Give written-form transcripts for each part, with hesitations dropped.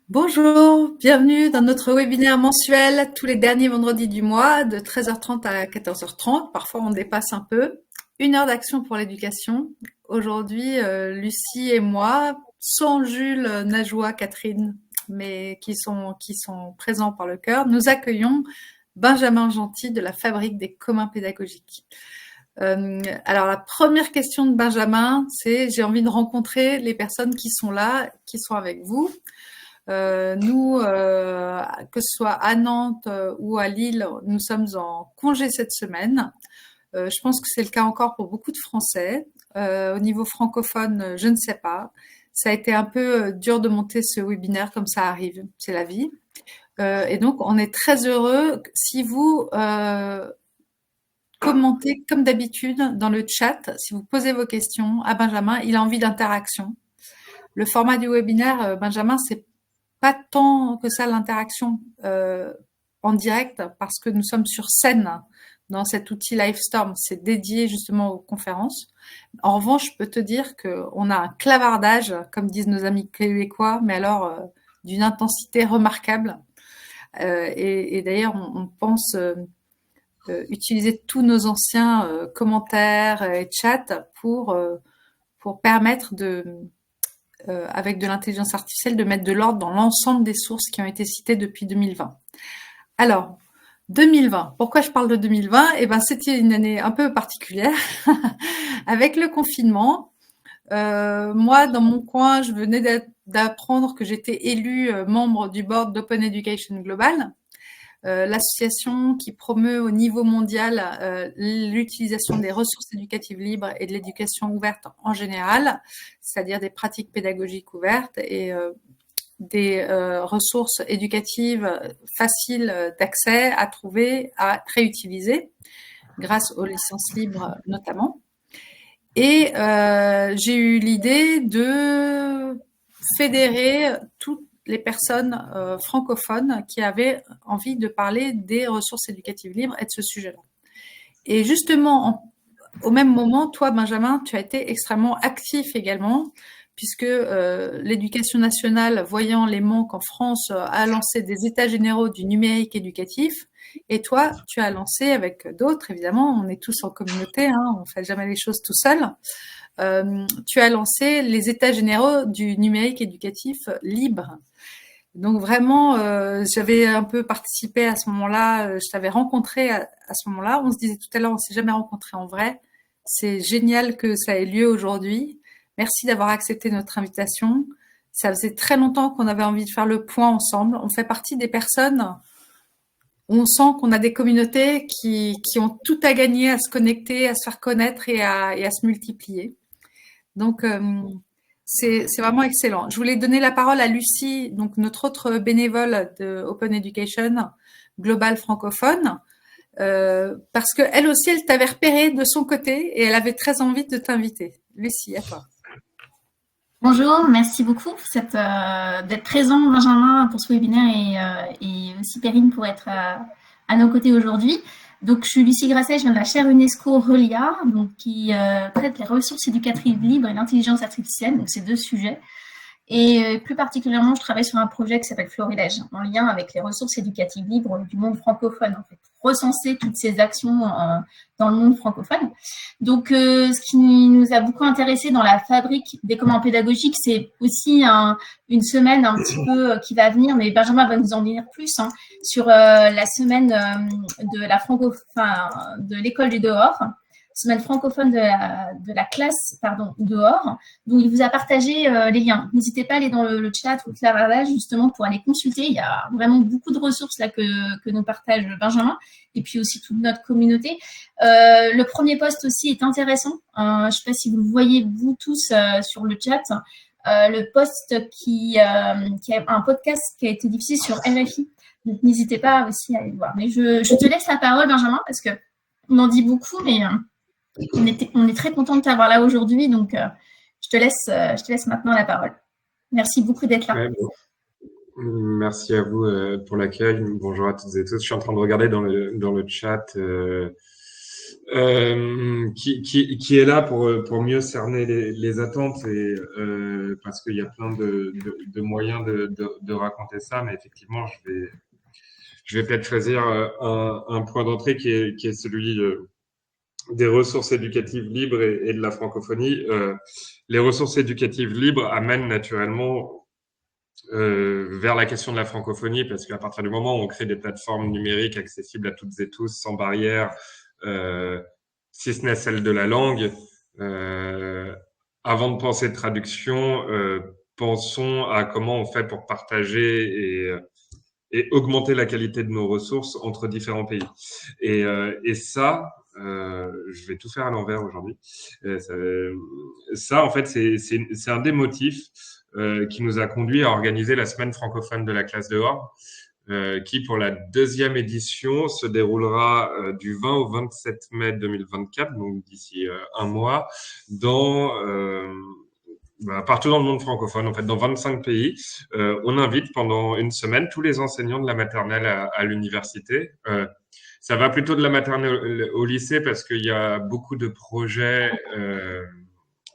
Bonjour, bienvenue dans notre webinaire mensuel tous les derniers vendredis du mois de 13h30 à 14h30. Parfois, on dépasse un peu. 1 heure d'action pour l'éducation. Aujourd'hui, Lucie et moi, sans Jules, Najwa, Catherine, mais qui sont présents par le cœur, nous accueillons Benjamin Gentil de la Fabrique des communs pédagogiques. Alors, la première question de Benjamin, c'est: j'ai envie de rencontrer les personnes qui sont là, qui sont avec vous. Nous, que ce soit à Nantes ou à Lille, nous sommes en congé cette semaine. Je pense que c'est le cas encore pour beaucoup de Français. Au niveau francophone, je ne sais pas. Ça a été un peu dur de monter ce webinaire, comme ça arrive, c'est la vie. Et donc, on est très heureux si vous commentez comme d'habitude dans le chat, si vous posez vos questions à Benjamin. Il a envie d'interaction. Le format du webinaire, Benjamin, c'est pas tant que ça l'interaction en direct, parce que nous sommes sur scène dans cet outil Livestorm. C'est dédié justement aux conférences. En revanche, je peux te dire qu'on a un clavardage, comme disent nos amis québécois, mais alors d'une intensité remarquable. Et d'ailleurs, on pense utiliser tous nos anciens commentaires et chats pour permettre avec de l'intelligence artificielle, de mettre de l'ordre dans l'ensemble des sources qui ont été citées depuis 2020. Alors, 2020, pourquoi je parle de 2020? Eh ben, c'était une année un peu particulière, avec le confinement. Moi, dans mon coin, je venais d'apprendre que j'étais élue membre du board d'Open Education Global, l'association qui promeut au niveau mondial l'utilisation des ressources éducatives libres et de l'éducation ouverte en général, c'est-à-dire des pratiques pédagogiques ouvertes et des ressources éducatives faciles d'accès, à trouver, à réutiliser, grâce aux licences libres notamment. Et j'ai eu l'idée de fédérer toutes les personnes francophones qui avaient envie de parler des ressources éducatives libres et de ce sujet-là. Et justement, au même moment, toi, Benjamin, tu as été extrêmement actif également, puisque l'Éducation nationale, voyant les manques en France, a lancé des états généraux du numérique éducatif. Et toi, tu as lancé avec d'autres, évidemment, on est tous en communauté, hein, on ne fait jamais les choses tout seul. Tu as lancé les états généraux du numérique éducatif libre. Donc vraiment, j'avais un peu participé à ce moment-là, je t'avais rencontré à ce moment-là. On se disait tout à l'heure, on s'est jamais rencontré en vrai. C'est génial que ça ait lieu aujourd'hui. Merci d'avoir accepté notre invitation. Ça faisait très longtemps qu'on avait envie de faire le point ensemble. On fait partie des personnes où on sent qu'on a des communautés qui ont tout à gagner à se connecter, à se faire connaître et à se multiplier. Donc, c'est vraiment excellent. Je voulais donner la parole à Lucie, donc notre autre bénévole de Open Education Global francophone, parce qu'elle aussi, elle t'avait repéré de son côté et elle avait très envie de t'inviter. Lucie, à toi. Bonjour, merci beaucoup d'être présent, Benjamin, pour ce webinaire et aussi Perrine pour être à nos côtés aujourd'hui. Donc, je suis Lucie Grasset, je viens de la chaire UNESCO RELIA, donc, qui traite les ressources éducatives libres et l'intelligence artificielle, donc ces deux sujets. Et plus particulièrement, je travaille sur un projet qui s'appelle Florilège, en lien avec les ressources éducatives libres du monde francophone, en fait, pour recenser toutes ces actions dans le monde francophone. Donc, ce qui nous a beaucoup intéressé dans la fabrique des communs pédagogiques, c'est aussi une semaine un petit peu qui va venir, mais Benjamin va nous en dire plus, sur la semaine de l'école du dehors, semaine francophone de la classe dehors, dont il vous a partagé les liens. N'hésitez pas à aller dans le chat ou le clavardage justement pour aller consulter. Il y a vraiment beaucoup de ressources là que nous partage Benjamin et puis aussi toute notre communauté. Le premier post aussi est intéressant. Je ne sais pas si vous le voyez vous tous sur le chat. Le post qui a un podcast qui a été diffusé sur RFI. Donc n'hésitez pas aussi à aller le voir. Mais je te laisse la parole, Benjamin, parce que on en dit beaucoup, mais on est très content de t'avoir là aujourd'hui, donc je te laisse maintenant la parole. Merci beaucoup d'être là. Ouais, bon. Merci à vous pour l'accueil. Bonjour à toutes et tous. Je suis en train de regarder dans le chat qui est là pour mieux cerner les attentes et parce qu'il y a plein de moyens de raconter ça, mais effectivement, je vais peut-être choisir un point d'entrée qui est celui des ressources éducatives libres et de la francophonie. Les ressources éducatives libres amènent naturellement vers la question de la francophonie, parce qu'à partir du moment où on crée des plateformes numériques accessibles à toutes et tous, sans barrière, si ce n'est celle de la langue, avant de penser de traduction, pensons à comment on fait pour partager et augmenter la qualité de nos ressources entre différents pays. Et ça, je vais tout faire à l'envers aujourd'hui. Ça, en fait, c'est un des motifs qui nous a conduit à organiser la semaine francophone de la classe dehors, qui pour la deuxième édition se déroulera du 20 au 27 mai 2024, donc d'ici un mois, partout dans le monde francophone, en fait, dans 25 pays. On invite pendant une semaine tous les enseignants de la maternelle à l'université. Ça va plutôt de la maternelle au lycée parce qu'il y a beaucoup de projets.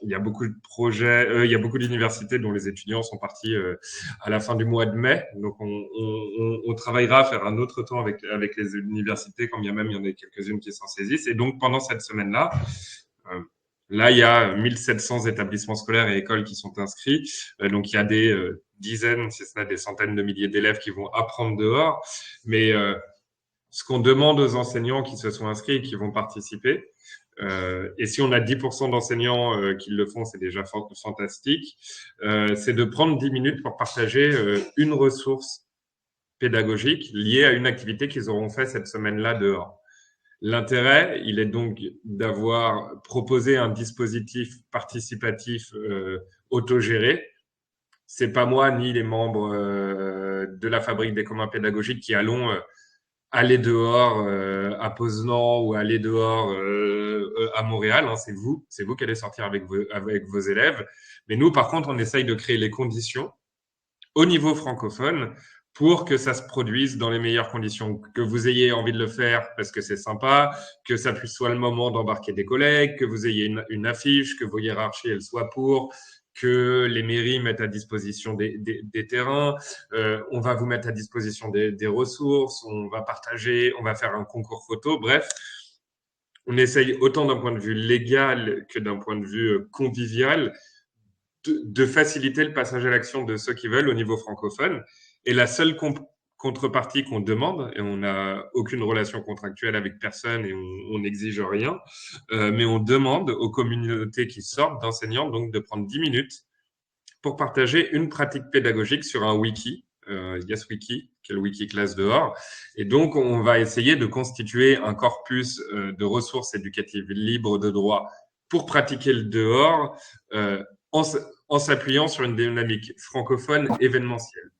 Il y a beaucoup d'universités dont les étudiants sont partis à la fin du mois de mai. Donc, on travaillera à faire un autre temps avec les universités, quand bien même il y en a quelques-unes qui s'en saisissent. Et donc, pendant cette semaine-là, là, il y a 1700 établissements scolaires et écoles qui sont inscrits. Donc, il y a des dizaines, si ce n'est des centaines de milliers d'élèves qui vont apprendre dehors. Mais ce qu'on demande aux enseignants qui se sont inscrits et qui vont participer, et si on a 10% d'enseignants qui le font, c'est déjà fantastique, c'est de prendre 10 minutes pour partager une ressource pédagogique liée à une activité qu'ils auront fait cette semaine-là dehors. L'intérêt, il est donc d'avoir proposé un dispositif participatif autogéré. C'est pas moi ni les membres de la Fabrique des communs pédagogiques qui allons aller dehors à Poznań ou aller dehors à Montréal. Hein, c'est vous qui allez sortir avec vos élèves. Mais nous, par contre, on essaye de créer les conditions au niveau francophone pour que ça se produise dans les meilleures conditions, que vous ayez envie de le faire parce que c'est sympa, que ça puisse soit le moment d'embarquer des collègues, que vous ayez une affiche, que vos hiérarchies elles soient pour, que les mairies mettent à disposition des terrains, on va vous mettre à disposition des ressources, on va partager, on va faire un concours photo, bref. On essaye autant d'un point de vue légal que d'un point de vue convivial de faciliter le passage à l'action de ceux qui veulent au niveau francophone. Et la seule contrepartie qu'on demande, et on n'a aucune relation contractuelle avec personne et on n'exige rien, mais on demande aux communautés qui sortent d'enseignants donc de prendre 10 minutes pour partager une pratique pédagogique sur un wiki, YesWiki, qui est le wiki classe dehors. Et donc, on va essayer de constituer un corpus de ressources éducatives libres de droit pour pratiquer le dehors en s'appuyant sur une dynamique francophone événementielle.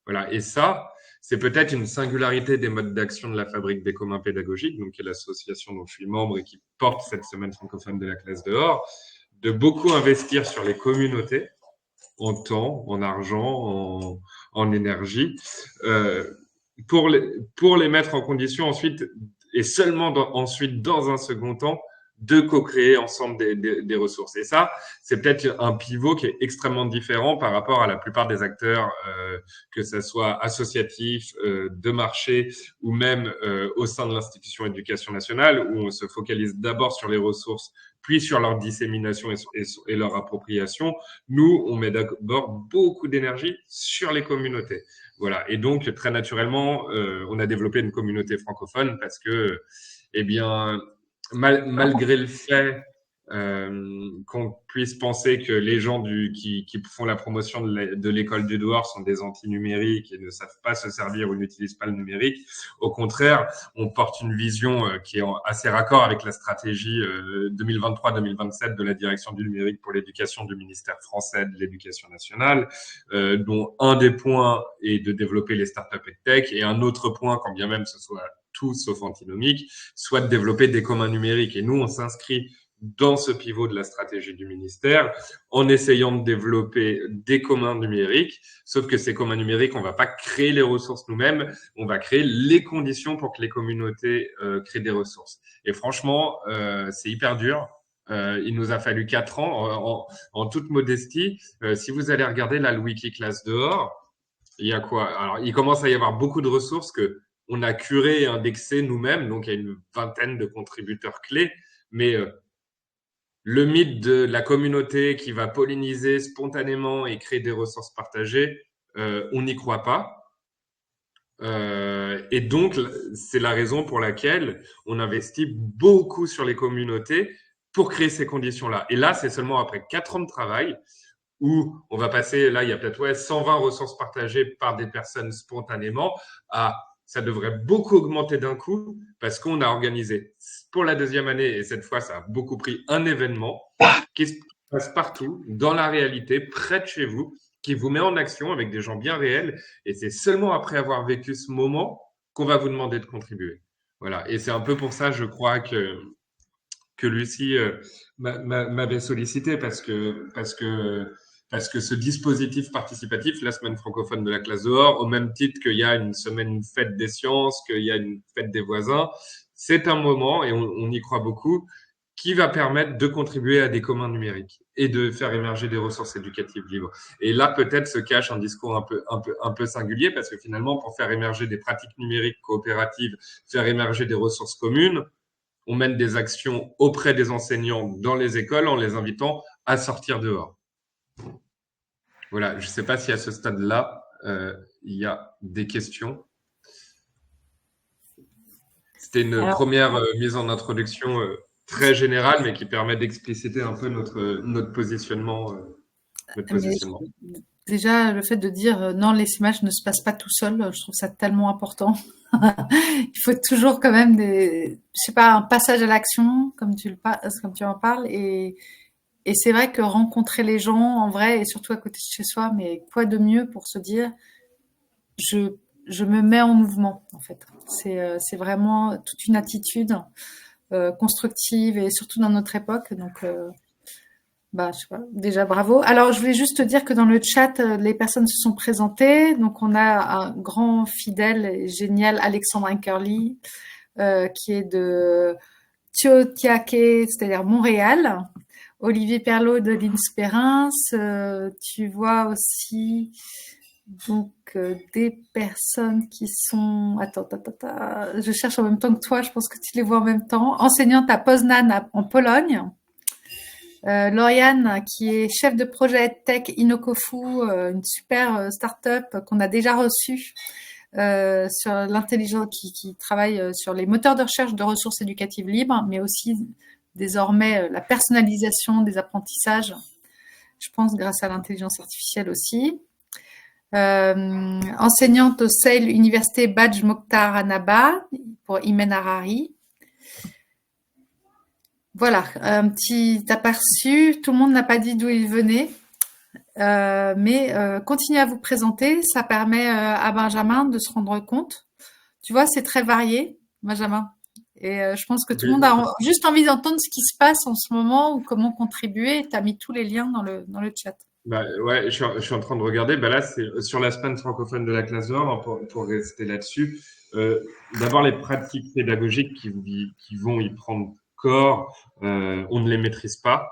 Voilà. Et ça, c'est peut-être une singularité des modes d'action de la Fabrique des communs pédagogiques, donc qui est l'association dont je suis membre et qui porte cette semaine francophone de la classe dehors, de beaucoup investir sur les communautés en temps, en argent, en énergie, pour les mettre en condition ensuite, et seulement ensuite, dans un second temps, de co-créer ensemble des ressources. Et ça, c'est peut-être un pivot qui est extrêmement différent par rapport à la plupart des acteurs, que ce soit associatifs, de marché ou même au sein de l'institution éducation nationale, où on se focalise d'abord sur les ressources, puis sur leur dissémination et leur appropriation. Nous, on met d'abord beaucoup d'énergie sur les communautés. Voilà. Et donc, très naturellement, on a développé une communauté francophone parce que, eh bien, malgré le fait qu'on puisse penser que les gens qui font la promotion de l'école du dehors sont des anti-numériques et ne savent pas se servir ou n'utilisent pas le numérique, au contraire, on porte une vision qui est assez raccord avec la stratégie 2023-2027 de la direction du numérique pour l'éducation du ministère français de l'éducation nationale, dont un des points est de développer les startups et tech, et un autre point, quand bien même ce soit tout sauf antinomique, soit de développer des communs numériques. Et nous, on s'inscrit dans ce pivot de la stratégie du ministère en essayant de développer des communs numériques. Sauf que ces communs numériques, on va pas créer les ressources nous-mêmes, on va créer les conditions pour que les communautés créent des ressources. Et franchement, c'est hyper dur. Il nous a fallu 4 ans, en toute modestie. Si vous allez regarder là, le Wikiclass dehors, il y a quoi? Alors, il commence à y avoir beaucoup de ressources que on a curé et indexé nous-mêmes, donc il y a une vingtaine de contributeurs clés, mais le mythe de la communauté qui va polliniser spontanément et créer des ressources partagées, on n'y croit pas. Et donc, c'est la raison pour laquelle on investit beaucoup sur les communautés pour créer ces conditions-là. Et là, c'est seulement après 4 ans de travail où on va passer, là, il y a peut-être 120 ressources partagées par des personnes spontanément, ça devrait beaucoup augmenter d'un coup parce qu'on a organisé pour la deuxième année, et cette fois, ça a beaucoup pris, un événement qui se passe partout, dans la réalité, près de chez vous, qui vous met en action avec des gens bien réels. Et c'est seulement après avoir vécu ce moment qu'on va vous demander de contribuer. Voilà. Et c'est un peu pour ça, je crois, que Lucie m'avait sollicité parce que ce dispositif participatif, la semaine francophone de la classe dehors, au même titre qu'il y a une semaine fête des sciences, qu'il y a une fête des voisins, c'est un moment, et on y croit beaucoup, qui va permettre de contribuer à des communs numériques et de faire émerger des ressources éducatives libres. Et là, peut-être se cache un discours un peu singulier, parce que finalement, pour faire émerger des pratiques numériques coopératives, faire émerger des ressources communes, on mène des actions auprès des enseignants dans les écoles en les invitant à sortir dehors. Voilà, je ne sais pas si à ce stade-là, il y a des questions. C'était une première mise en introduction très générale, mais qui permet d'expliciter un peu notre positionnement. Déjà, le fait de dire non, les images ne se passent pas tout seul, je trouve ça tellement important. Il faut toujours quand même un passage à l'action, comme tu en parles, et c'est vrai que rencontrer les gens en vrai, et surtout à côté de chez soi, mais quoi de mieux pour se dire, je me mets en mouvement, en fait. C'est vraiment toute une attitude constructive, et surtout dans notre époque. Donc, je sais pas, déjà bravo. Alors, je voulais juste te dire que dans le chat, les personnes se sont présentées. Donc, on a un grand fidèle et génial Alexandre Inkerly, qui est de Tiohtià:ke, c'est-à-dire Montréal. Olivier Perlot de l'INSPERINS. Tu vois aussi donc des personnes qui sont... Attends, je cherche en même temps que toi, je pense que tu les vois en même temps. Enseignante à Poznan en Pologne. Lauriane, qui est chef de projet Tech Inokofu, une super start-up qu'on a déjà reçue sur l'intelligence, qui travaille sur les moteurs de recherche de ressources éducatives libres, mais aussi désormais la personnalisation des apprentissages, je pense grâce à l'intelligence artificielle aussi. Enseignante au Sale Université Badj Mokhtar Annaba pour Imen Harari. Voilà, un petit aperçu. Tout le monde n'a pas dit d'où il venait, mais continuez à vous présenter. Ça permet à Benjamin de se rendre compte. Tu vois, c'est très varié, Benjamin. Et je pense que tout le monde a juste envie d'entendre ce qui se passe en ce moment ou comment contribuer. Tu as mis tous les liens dans le chat. Ouais, je suis en train de regarder. Là, c'est sur la semaine francophone de la classe dehors, pour rester là-dessus. D'abord, les pratiques pédagogiques qui vont y prendre corps, on ne les maîtrise pas.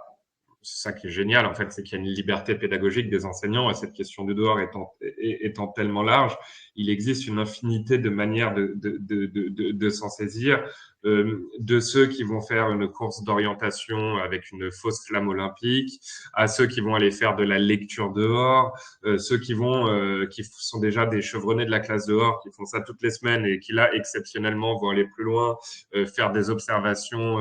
C'est ça qui est génial, en fait, c'est qu'il y a une liberté pédagogique des enseignants, à cette question du dehors étant tellement large. Il existe une infinité de manières de s'en saisir. De ceux qui vont faire une course d'orientation avec une fausse flamme olympique, à ceux qui vont aller faire de la lecture dehors, ceux qui sont déjà des chevronnés de la classe dehors, qui font ça toutes les semaines et qui là exceptionnellement vont aller plus loin, faire des observations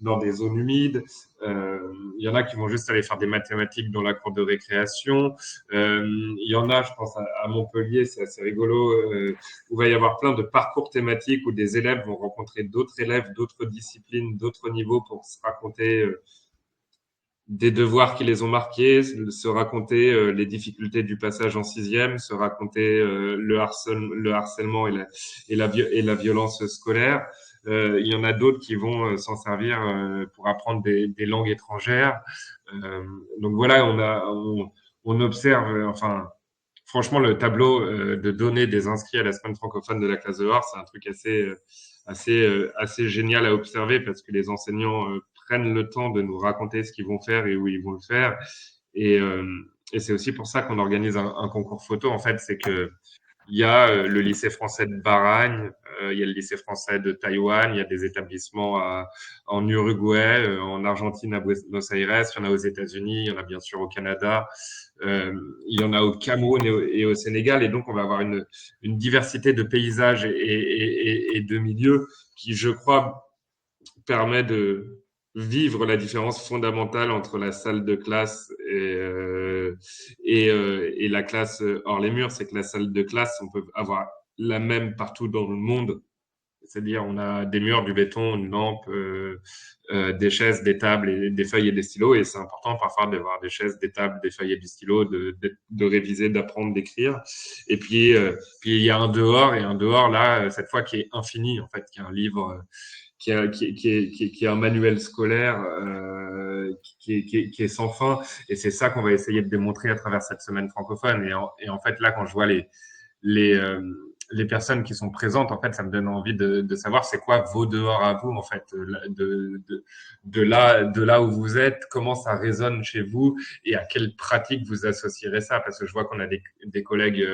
dans des zones humides. Il y en a qui vont juste aller faire des mathématiques dans la cour de récréation. Il y en a, je pense à Montpellier, c'est assez rigolo, où il va y avoir plein de parcours thématiques où des élèves vont rencontrer d'autres élèves, d'autres disciplines, d'autres niveaux pour se raconter des devoirs qui les ont marqués, se raconter les difficultés du passage en 6e, se raconter le harcèlement et la violence scolaire. Il y en a d'autres qui vont s'en servir pour apprendre des langues étrangères. Donc voilà, on observe, enfin, franchement, le tableau de données des inscrits à la semaine francophone de la classe de Or, c'est un truc assez génial à observer parce que les enseignants prennent le temps de nous raconter ce qu'ils vont faire et où ils vont le faire. Et, euh, et c'est aussi pour ça qu'on organise un concours photo. En fait, c'est que il y a le lycée français de Baragne, il y a le lycée français de Taïwan, il y a des établissements en Uruguay, en Argentine, à Buenos Aires, il y en a aux États-Unis, il y en a bien sûr au Canada, il y en a au Cameroun et au Sénégal. Et donc, on va avoir une diversité de paysages et de milieux qui, je crois, permet de vivre la différence fondamentale entre la salle de classe et la classe hors les murs. C'est que la salle de classe, on peut avoir la même partout dans le monde. C'est-à-dire, on a des murs, du béton, une lampe, des chaises, des tables, et des feuilles et des stylos. Et c'est important parfois d'avoir des chaises, des tables, des feuilles et des stylos, de réviser, d'apprendre, d'écrire. Et puis il y a un dehors, et un dehors là, cette fois qui est infini, en fait, qui est un livre, qui est un manuel scolaire qui est sans fin. Et c'est ça qu'on va essayer de démontrer à travers cette semaine francophone. Et en fait, là, quand je vois les les personnes qui sont présentes, en fait, ça me donne envie de savoir c'est quoi vos dehors à vous, en fait, de là où vous êtes, comment ça résonne chez vous et à quelle pratique vous associerez ça. Parce que je vois qu'on a des collègues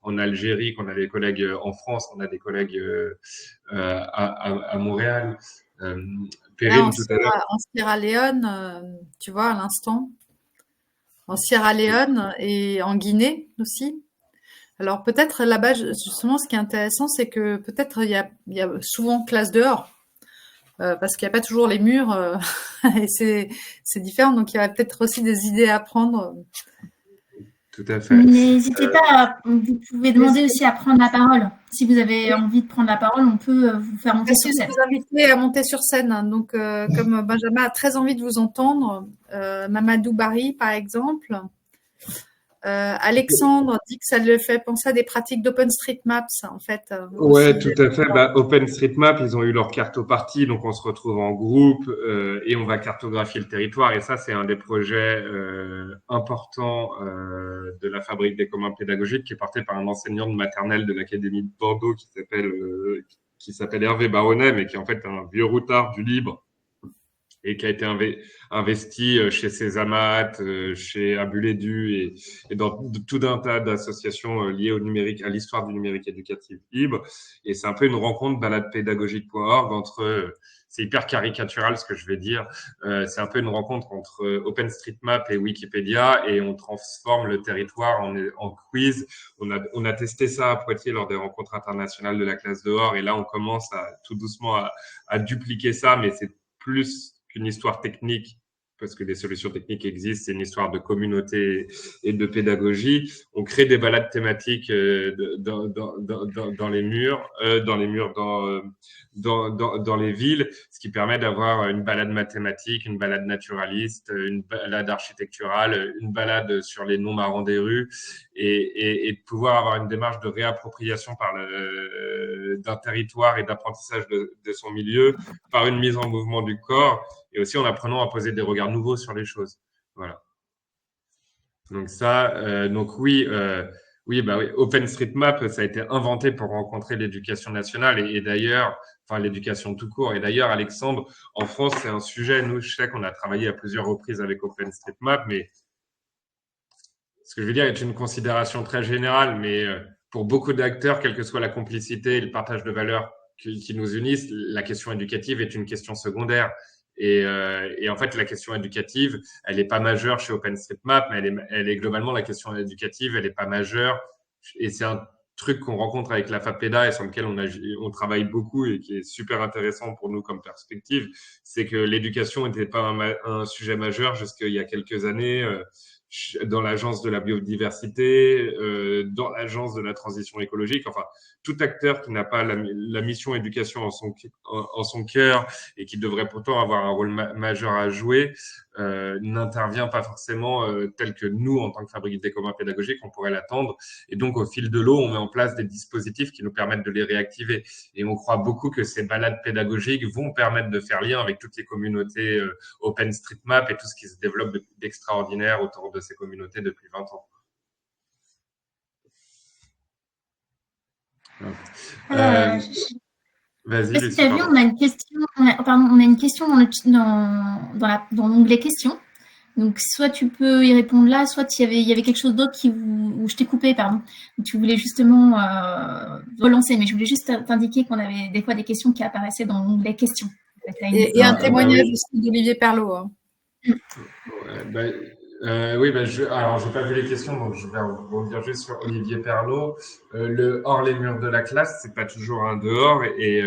en Algérie, qu'on a des collègues en France, qu'on a des collègues à Montréal. Perrine, tout à l'heure. En Sierra Leone, tu vois, à l'instant, en Sierra Leone et en Guinée aussi. Alors peut-être là-bas, justement, ce qui est intéressant, c'est que peut-être il y a souvent classe dehors, parce qu'il n'y a pas toujours les murs, et c'est différent. Donc il y a peut-être aussi des idées à prendre. Tout à fait. N'hésitez pas, vous pouvez demander aussi à prendre la parole. Si vous avez envie de prendre la parole, on peut vous faire monter sur scène. Vous inviter à monter sur scène. Donc, comme Benjamin a très envie de vous entendre, Mamadou Barry, par exemple. Alexandre dit que ça le fait penser à des pratiques d'OpenStreetMaps, en fait. Ouais, tout à fait. Bah, OpenStreetMap, ils ont eu leur cartopartie, donc on se retrouve en groupe et on va cartographier le territoire. Et ça, c'est un des projets importants de la Fabrique des communs pédagogiques qui est porté par un enseignant de maternelle de l'Académie de Bordeaux qui s'appelle Hervé Baronnet, mais qui est en fait un vieux routard du libre et qui a été investi chez Césamat, chez Abulédu et dans tout un tas d'associations liées au numérique, à l'histoire du numérique éducatif libre. Et c'est un peu une rencontre baladepédagogique.org entre, c'est hyper caricatural ce que je vais dire, c'est un peu une rencontre entre OpenStreetMap et Wikipédia et on transforme le territoire en quiz. On a testé ça à Poitiers lors des rencontres internationales de la classe dehors et là on commence tout doucement à dupliquer ça, mais c'est plus qu'une histoire technique, parce que des solutions techniques existent, c'est une histoire de communauté et de pédagogie. On crée des balades thématiques dans les murs, dans les villes, ce qui permet d'avoir une balade mathématique, une balade naturaliste, une balade architecturale, une balade sur les noms marrants des rues, et de pouvoir avoir une démarche de réappropriation d'un territoire et d'apprentissage de son milieu par une mise en mouvement du corps et aussi en apprenant à poser des regards nouveaux sur les choses. Voilà. Donc ça, donc oui, OpenStreetMap, ça a été inventé pour rencontrer l'éducation nationale et d'ailleurs, enfin l'éducation tout court. Et d'ailleurs, Alexandre, en France, c'est un sujet. Nous, je sais qu'on a travaillé à plusieurs reprises avec OpenStreetMap, mais ce que je veux dire est une considération très générale, mais pour beaucoup d'acteurs, quelle que soit la complicité et le partage de valeurs qui nous unissent, la question éducative est une question secondaire. Et en fait, la question éducative, elle n'est pas majeure chez OpenStreetMap, mais elle est globalement la question éducative, elle n'est pas majeure. Et c'est un truc qu'on rencontre avec la FAPEDA et sur lequel on travaille beaucoup et qui est super intéressant pour nous comme perspective, c'est que l'éducation n'était pas un sujet majeur jusqu'il y a quelques années. dans l'agence de la biodiversité, dans l'agence de la transition écologique. Enfin, tout acteur qui n'a pas la mission éducation en son cœur et qui devrait pourtant avoir un rôle majeur à jouer, n'intervient pas forcément tel que nous, en tant que fabrique des communs pédagogiques, on pourrait l'attendre. Et donc, au fil de l'eau, on met en place des dispositifs qui nous permettent de les réactiver. Et on croit beaucoup que ces balades pédagogiques vont permettre de faire lien avec toutes les communautés OpenStreetMap et tout ce qui se développe d'extraordinaire autour de ces communautés depuis 20 ans. Vas-y, Lucie. Tu as vu, on a une question, on a une question dans l'onglet questions. Donc, soit tu peux y répondre là, soit il y avait quelque chose d'autre où je t'ai coupé, pardon, où tu voulais justement relancer. Mais je voulais juste t'indiquer qu'on avait des fois des questions qui apparaissaient dans l'onglet questions. Et un témoignage aussi d'Olivier Perlot. Hein. Oui, alors j'ai pas vu les questions, donc je vais rebondir juste sur Olivier Perlot. Le hors les murs de la classe, c'est pas toujours un dehors, et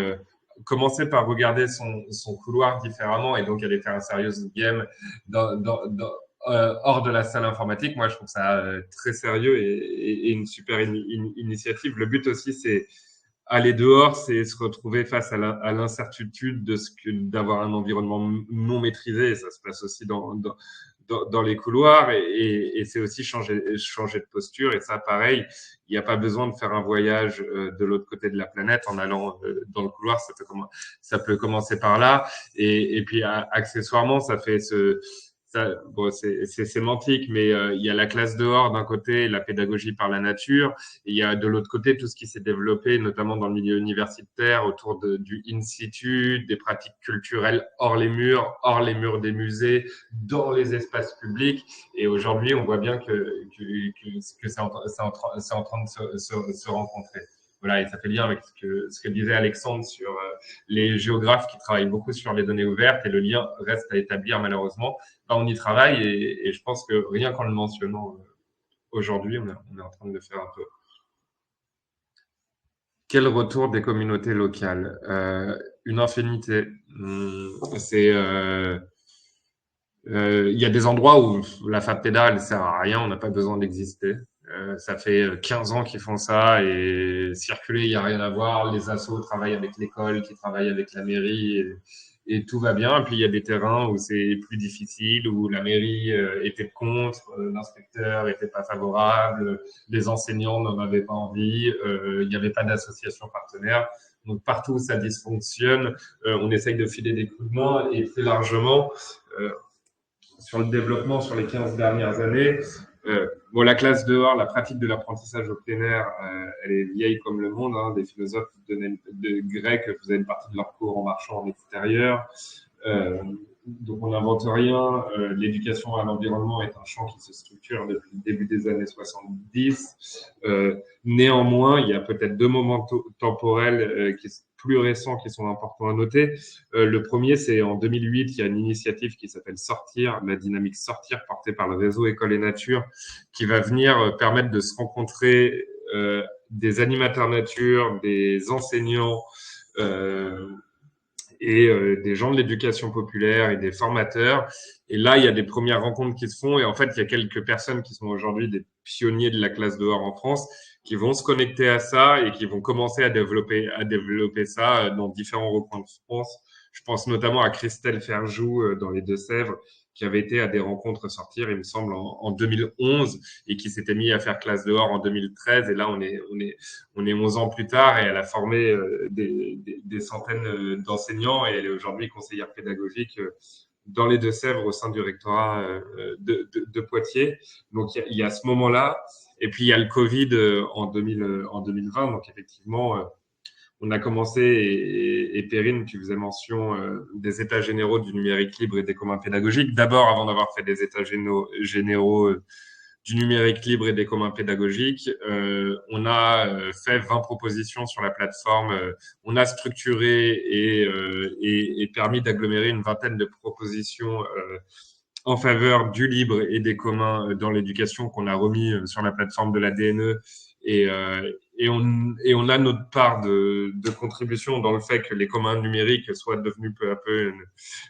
commencer par regarder son couloir différemment, et donc aller faire un serious game hors de la salle informatique. Moi, je trouve ça très sérieux et une super initiative. Le but aussi, c'est aller dehors, c'est se retrouver face à l'incertitude d'avoir un environnement non maîtrisé. Et ça se passe aussi dans les couloirs, et c'est aussi changer de posture. Et ça, pareil, il n'y a pas besoin de faire un voyage de l'autre côté de la planète en allant dans le couloir. Ça peut commencer par là. Et puis, accessoirement, ça fait c'est sémantique, mais il y a la classe dehors d'un côté, la pédagogie par la nature, et il y a de l'autre côté tout ce qui s'est développé, notamment dans le milieu universitaire, autour du in situ, des pratiques culturelles hors les murs des musées, dans les espaces publics. Et aujourd'hui, on voit bien que c'est en train de se rencontrer. Voilà, et ça fait lien avec ce que disait Alexandre sur les géographes qui travaillent beaucoup sur les données ouvertes, et le lien reste à établir malheureusement. On y travaille, et je pense que rien qu'en le mentionnant aujourd'hui, on est en train de le faire un peu. Quel retour des communautés locales? Une infinité. Il y a des endroits où la FAPEDA, elle sert à rien, on n'a pas besoin d'exister. Ça fait 15 ans qu'ils font ça, et circuler, il n'y a rien à voir. Les assos travaillent avec l'école, qui travaillent avec la mairie, et tout va bien. Et puis, il y a des terrains où c'est plus difficile, où la mairie était contre, l'inspecteur était pas favorable, les enseignants n'en avaient pas envie, il n'y avait pas d'association partenaire. Donc, partout où ça dysfonctionne, on essaye de filer des coups de main, et plus largement, sur le développement sur les 15 dernières années, la classe dehors, la pratique de l'apprentissage au plein air, elle est vieille comme le monde. Hein. Des philosophes de grecs faisaient une partie de leur cours en marchant en extérieur. Donc, on n'invente rien. L'éducation à l'environnement est un champ qui se structure depuis le début des années 70. Néanmoins, il y a peut-être deux moments temporels qui sont plus récents qui sont importants à noter. Le premier, c'est en 2008, il y a une initiative qui s'appelle Sortir, la dynamique Sortir, portée par le réseau École et Nature, qui va venir permettre de se rencontrer des animateurs nature, des enseignants, et des gens de l'éducation populaire et des formateurs. Et là, il y a des premières rencontres qui se font, et en fait, il y a quelques personnes qui sont aujourd'hui des pionniers de la classe dehors en France, qui vont se connecter à ça et qui vont commencer à développer ça dans différents recoins de France. Je pense notamment à Christelle Ferjou dans les Deux-Sèvres, qui avait été à des rencontres Sortir, il me semble, en 2011, et qui s'était mis à faire classe dehors en 2013. Et là, on est 11 ans plus tard, et elle a formé des centaines d'enseignants, et elle est aujourd'hui conseillère pédagogique dans les Deux-Sèvres au sein du rectorat de Poitiers. Donc, il y a ce moment-là. Et puis, il y a le Covid en 2020. Donc, effectivement, on a commencé, et Perrine, tu faisais mention des états généraux du numérique libre et des communs pédagogiques. D'abord, avant d'avoir fait des états généraux du numérique libre et des communs pédagogiques, on a fait 20 propositions sur la plateforme. On a structuré et permis d'agglomérer une vingtaine de propositions en faveur du libre et des communs dans l'éducation, qu'on a remis sur la plateforme de la DNE. Et on a notre part de contribution dans le fait que les communs numériques soient devenus peu à peu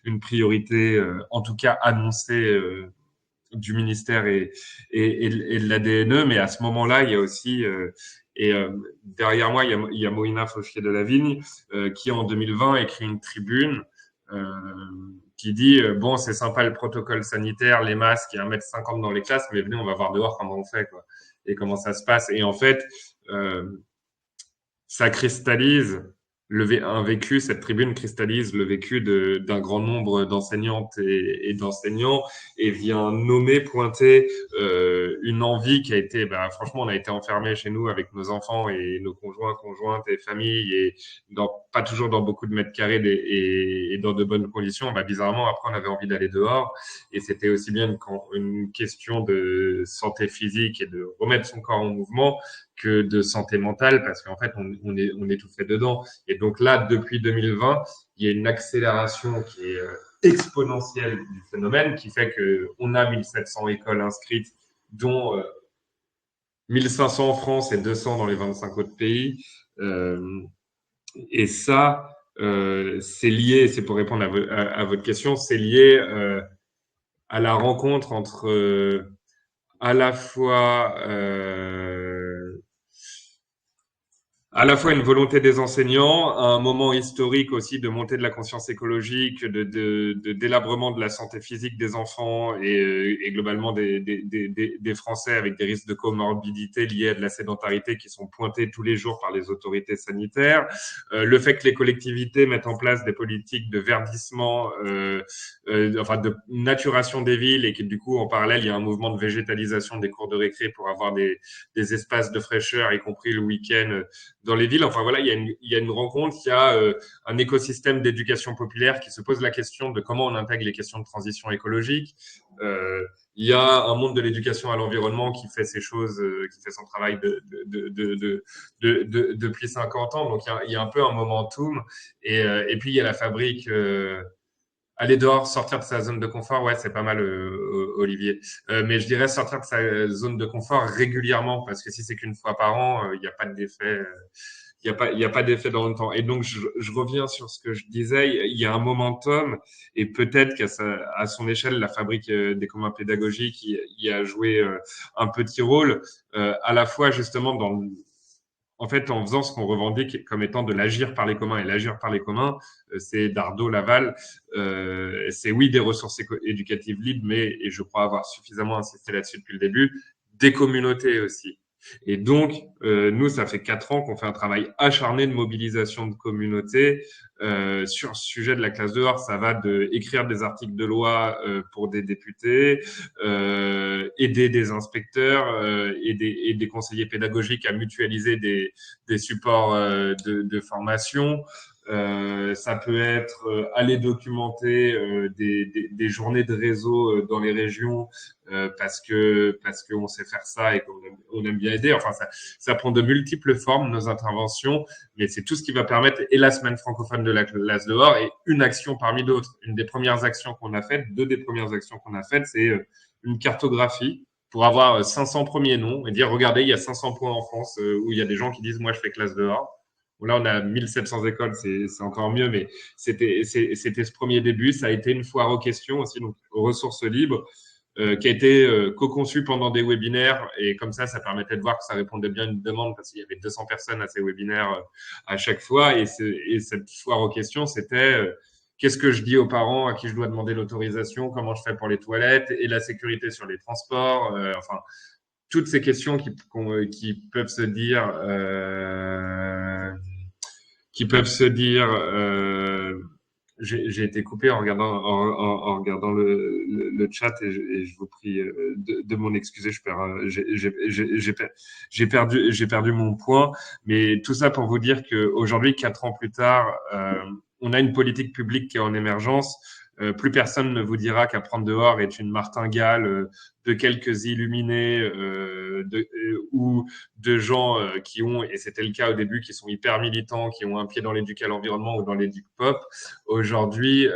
une priorité, en tout cas annoncée du ministère et de la DNE, mais à ce moment-là, il y a aussi derrière moi, il y a Moïna Fauchier de la Vigne qui en 2020 écrit une tribune euh, qui dit bon, c'est sympa le protocole sanitaire, les masques et 1,50 m dans les classes, mais venez, on va voir dehors comment on fait, quoi, et comment ça se passe. Et en fait, ça cristallise un vécu, cette tribune cristallise le vécu d'un grand nombre d'enseignantes et d'enseignants et vient nommer, pointer une envie qui a été, franchement, on a été enfermés chez nous avec nos enfants et nos conjoints, conjointes et familles et pas toujours dans beaucoup de mètres carrés et dans de bonnes conditions. Bizarrement, après, on avait envie d'aller dehors et c'était aussi bien une question de santé physique et de remettre son corps en mouvement que de santé mentale parce qu'en fait, on est tout fait dedans. Et donc là, depuis 2020, il y a une accélération qui est exponentielle du phénomène qui fait qu'on a 1700 écoles inscrites, dont 1500 en France et 200 dans les 25 autres pays. Et ça, c'est lié, c'est pour répondre à votre question, c'est lié à la rencontre entre à la fois une volonté des enseignants, un moment historique aussi de montée de la conscience écologique, de délabrement de la santé physique des enfants et globalement des Français avec des risques de comorbidité liés à de la sédentarité qui sont pointés tous les jours par les autorités sanitaires. Le fait que les collectivités mettent en place des politiques de verdissement, de naturation des villes et que du coup, en parallèle, il y a un mouvement de végétalisation des cours de récré pour avoir des espaces de fraîcheur, y compris le week-end, dans les villes. Enfin voilà, il y a une rencontre, il y a un écosystème d'éducation populaire qui se pose la question de comment on intègre les questions de transition écologique. Il y a un monde de l'éducation à l'environnement qui fait ses choses, qui fait son travail depuis 50 ans. Donc il y a un peu un momentum. Et puis il y a la fabrique. Aller dehors, sortir de sa zone de confort, ouais, c'est pas mal, Olivier. Mais je dirais sortir de sa zone de confort régulièrement, parce que si c'est qu'une fois par an, il n'y a pas d'effet, il y a pas d'effet dans le temps. Et donc, je reviens sur ce que je disais, il y a un momentum, et peut-être à son échelle, la fabrique des communs pédagogiques y a joué un petit rôle, à la fois justement en fait, en faisant ce qu'on revendique comme étant de l'agir par les communs. Et l'agir par les communs, c'est Dardot, Laval, c'est oui des ressources éducatives libres, mais, et je crois avoir suffisamment insisté là-dessus depuis le début, des communautés aussi. Et donc, nous, ça fait 4 ans qu'on fait un travail acharné de mobilisation de communautés sur ce sujet de la classe dehors. Ça va de écrire des articles de loi pour des députés, aider des inspecteurs et des conseillers pédagogiques à mutualiser des supports de formation. Ça peut être aller documenter des journées de réseau dans les régions parce qu'on sait faire ça et qu'on aime bien aider. Enfin, ça prend de multiples formes, nos interventions, mais c'est tout ce qui va permettre, et la semaine francophone de la classe dehors est une action parmi d'autres. Une des premières actions qu'on a faites, deux des premières actions qu'on a faites, c'est une cartographie pour avoir 500 premiers noms et dire, regardez, il y a 500 points en France où il y a des gens qui disent, moi, je fais classe dehors. Bon, là, on a 1700 écoles, c'est encore mieux, mais c'était ce premier début. Ça a été une foire aux questions aussi, donc aux ressources libres, qui a été co-conçu pendant des webinaires. Et comme ça permettait de voir que ça répondait bien à une demande parce qu'il y avait 200 personnes à ces webinaires à chaque fois. Et cette foire aux questions, c'était qu'est-ce que je dis aux parents à qui je dois demander l'autorisation, comment je fais pour les toilettes et la sécurité sur les transports. Enfin, toutes ces questions qui peuvent se dire j'ai été coupé en regardant le chat et je vous prie de m'en excuser. J'ai perdu mon point, mais tout ça pour vous dire que aujourd'hui, 4 ans plus tard, on a une politique publique qui est en émergence. Plus personne ne vous dira qu'apprendre dehors est une martingale de quelques illuminés ou de gens qui ont, et c'était le cas au début, qui sont hyper militants, qui ont un pied dans l'éduc à l'environnement ou dans l'éduc pop. Aujourd'hui,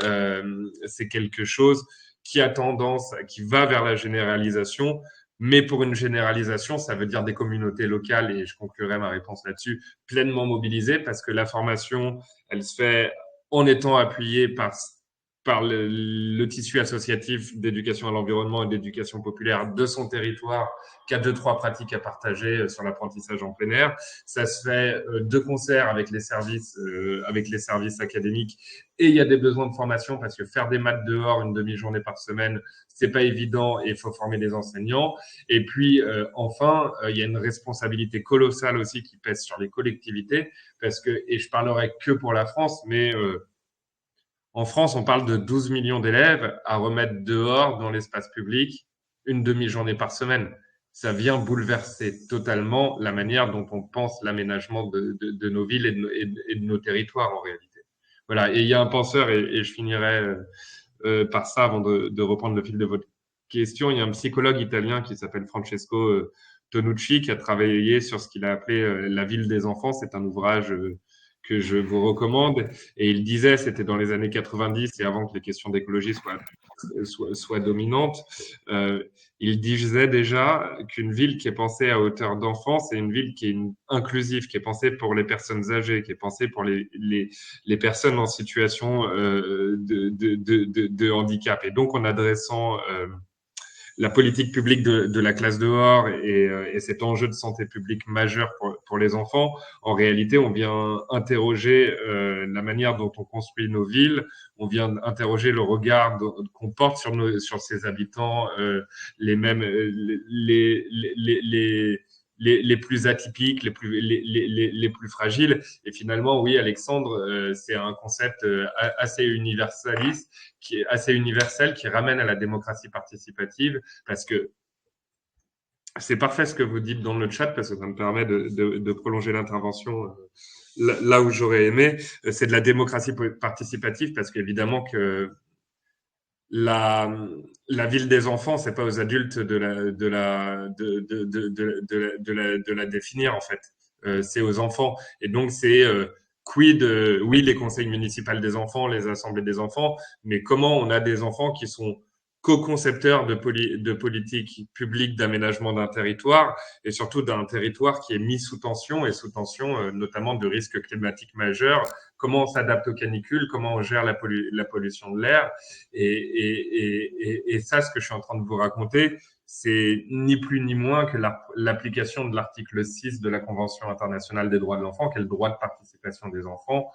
c'est quelque chose qui a tendance, qui va vers la généralisation. Mais pour une généralisation, ça veut dire des communautés locales, et je conclurai ma réponse là-dessus, pleinement mobilisées, parce que la formation, elle se fait en étant appuyée par par le tissu associatif d'éducation à l'environnement et d'éducation populaire de son territoire, qui a 2-3 pratiques à partager sur l'apprentissage en plein air. Ça se fait de concert avec les services académiques. Et il y a des besoins de formation parce que faire des maths dehors une demi-journée par semaine, c'est pas évident et il faut former des enseignants. Et puis, enfin, il y a une responsabilité colossale aussi qui pèse sur les collectivités parce que, et je parlerai que pour la France, mais en France, on parle de 12 millions d'élèves à remettre dehors dans l'espace public une demi-journée par semaine. Ça vient bouleverser totalement la manière dont on pense l'aménagement de nos villes et de nos territoires en réalité. Voilà. Et il y a un penseur, et je finirai par ça avant de reprendre le fil de votre question. Il y a un psychologue italien qui s'appelle Francesco Tonucci qui a travaillé sur ce qu'il a appelé la ville des enfants. C'est un ouvrage que je vous recommande. Et il disait, c'était dans les années 90 et avant que les questions d'écologie soient dominantes, il disait déjà qu'une ville qui est pensée à hauteur d'enfant, c'est une ville qui est inclusive, qui est pensée pour les personnes âgées, qui est pensée pour les personnes en situation de handicap. Et donc, en adressant la politique publique de la classe dehors et cet enjeu de santé publique majeur pour les enfants, en réalité, on vient interroger la manière dont on construit nos villes, on vient interroger le regard qu'on porte sur ses habitants, les plus atypiques, les plus fragiles. Et finalement, oui, Alexandre, c'est un concept assez universaliste, qui est assez universel, qui ramène à la démocratie participative, parce que c'est parfait ce que vous dites dans le chat, parce que ça me permet de prolonger l'intervention là où j'aurais aimé. C'est de la démocratie participative, parce qu'évidemment que la ville des enfants, c'est pas aux adultes de la définir en fait. C'est aux enfants. Et donc c'est quid, oui, les conseils municipaux des enfants, les assemblées des enfants, mais comment on a des enfants qui sont co-concepteurs de politique publique d'aménagement d'un territoire et surtout d'un territoire qui est mis sous tension et sous tension notamment de risques climatiques majeurs. Comment on s'adapte aux canicules, comment on gère la pollution de l'air. Et ça, ce que je suis en train de vous raconter, c'est ni plus ni moins que l'application de l'article 6 de la Convention internationale des droits de l'enfant, qui est le droit de participation des enfants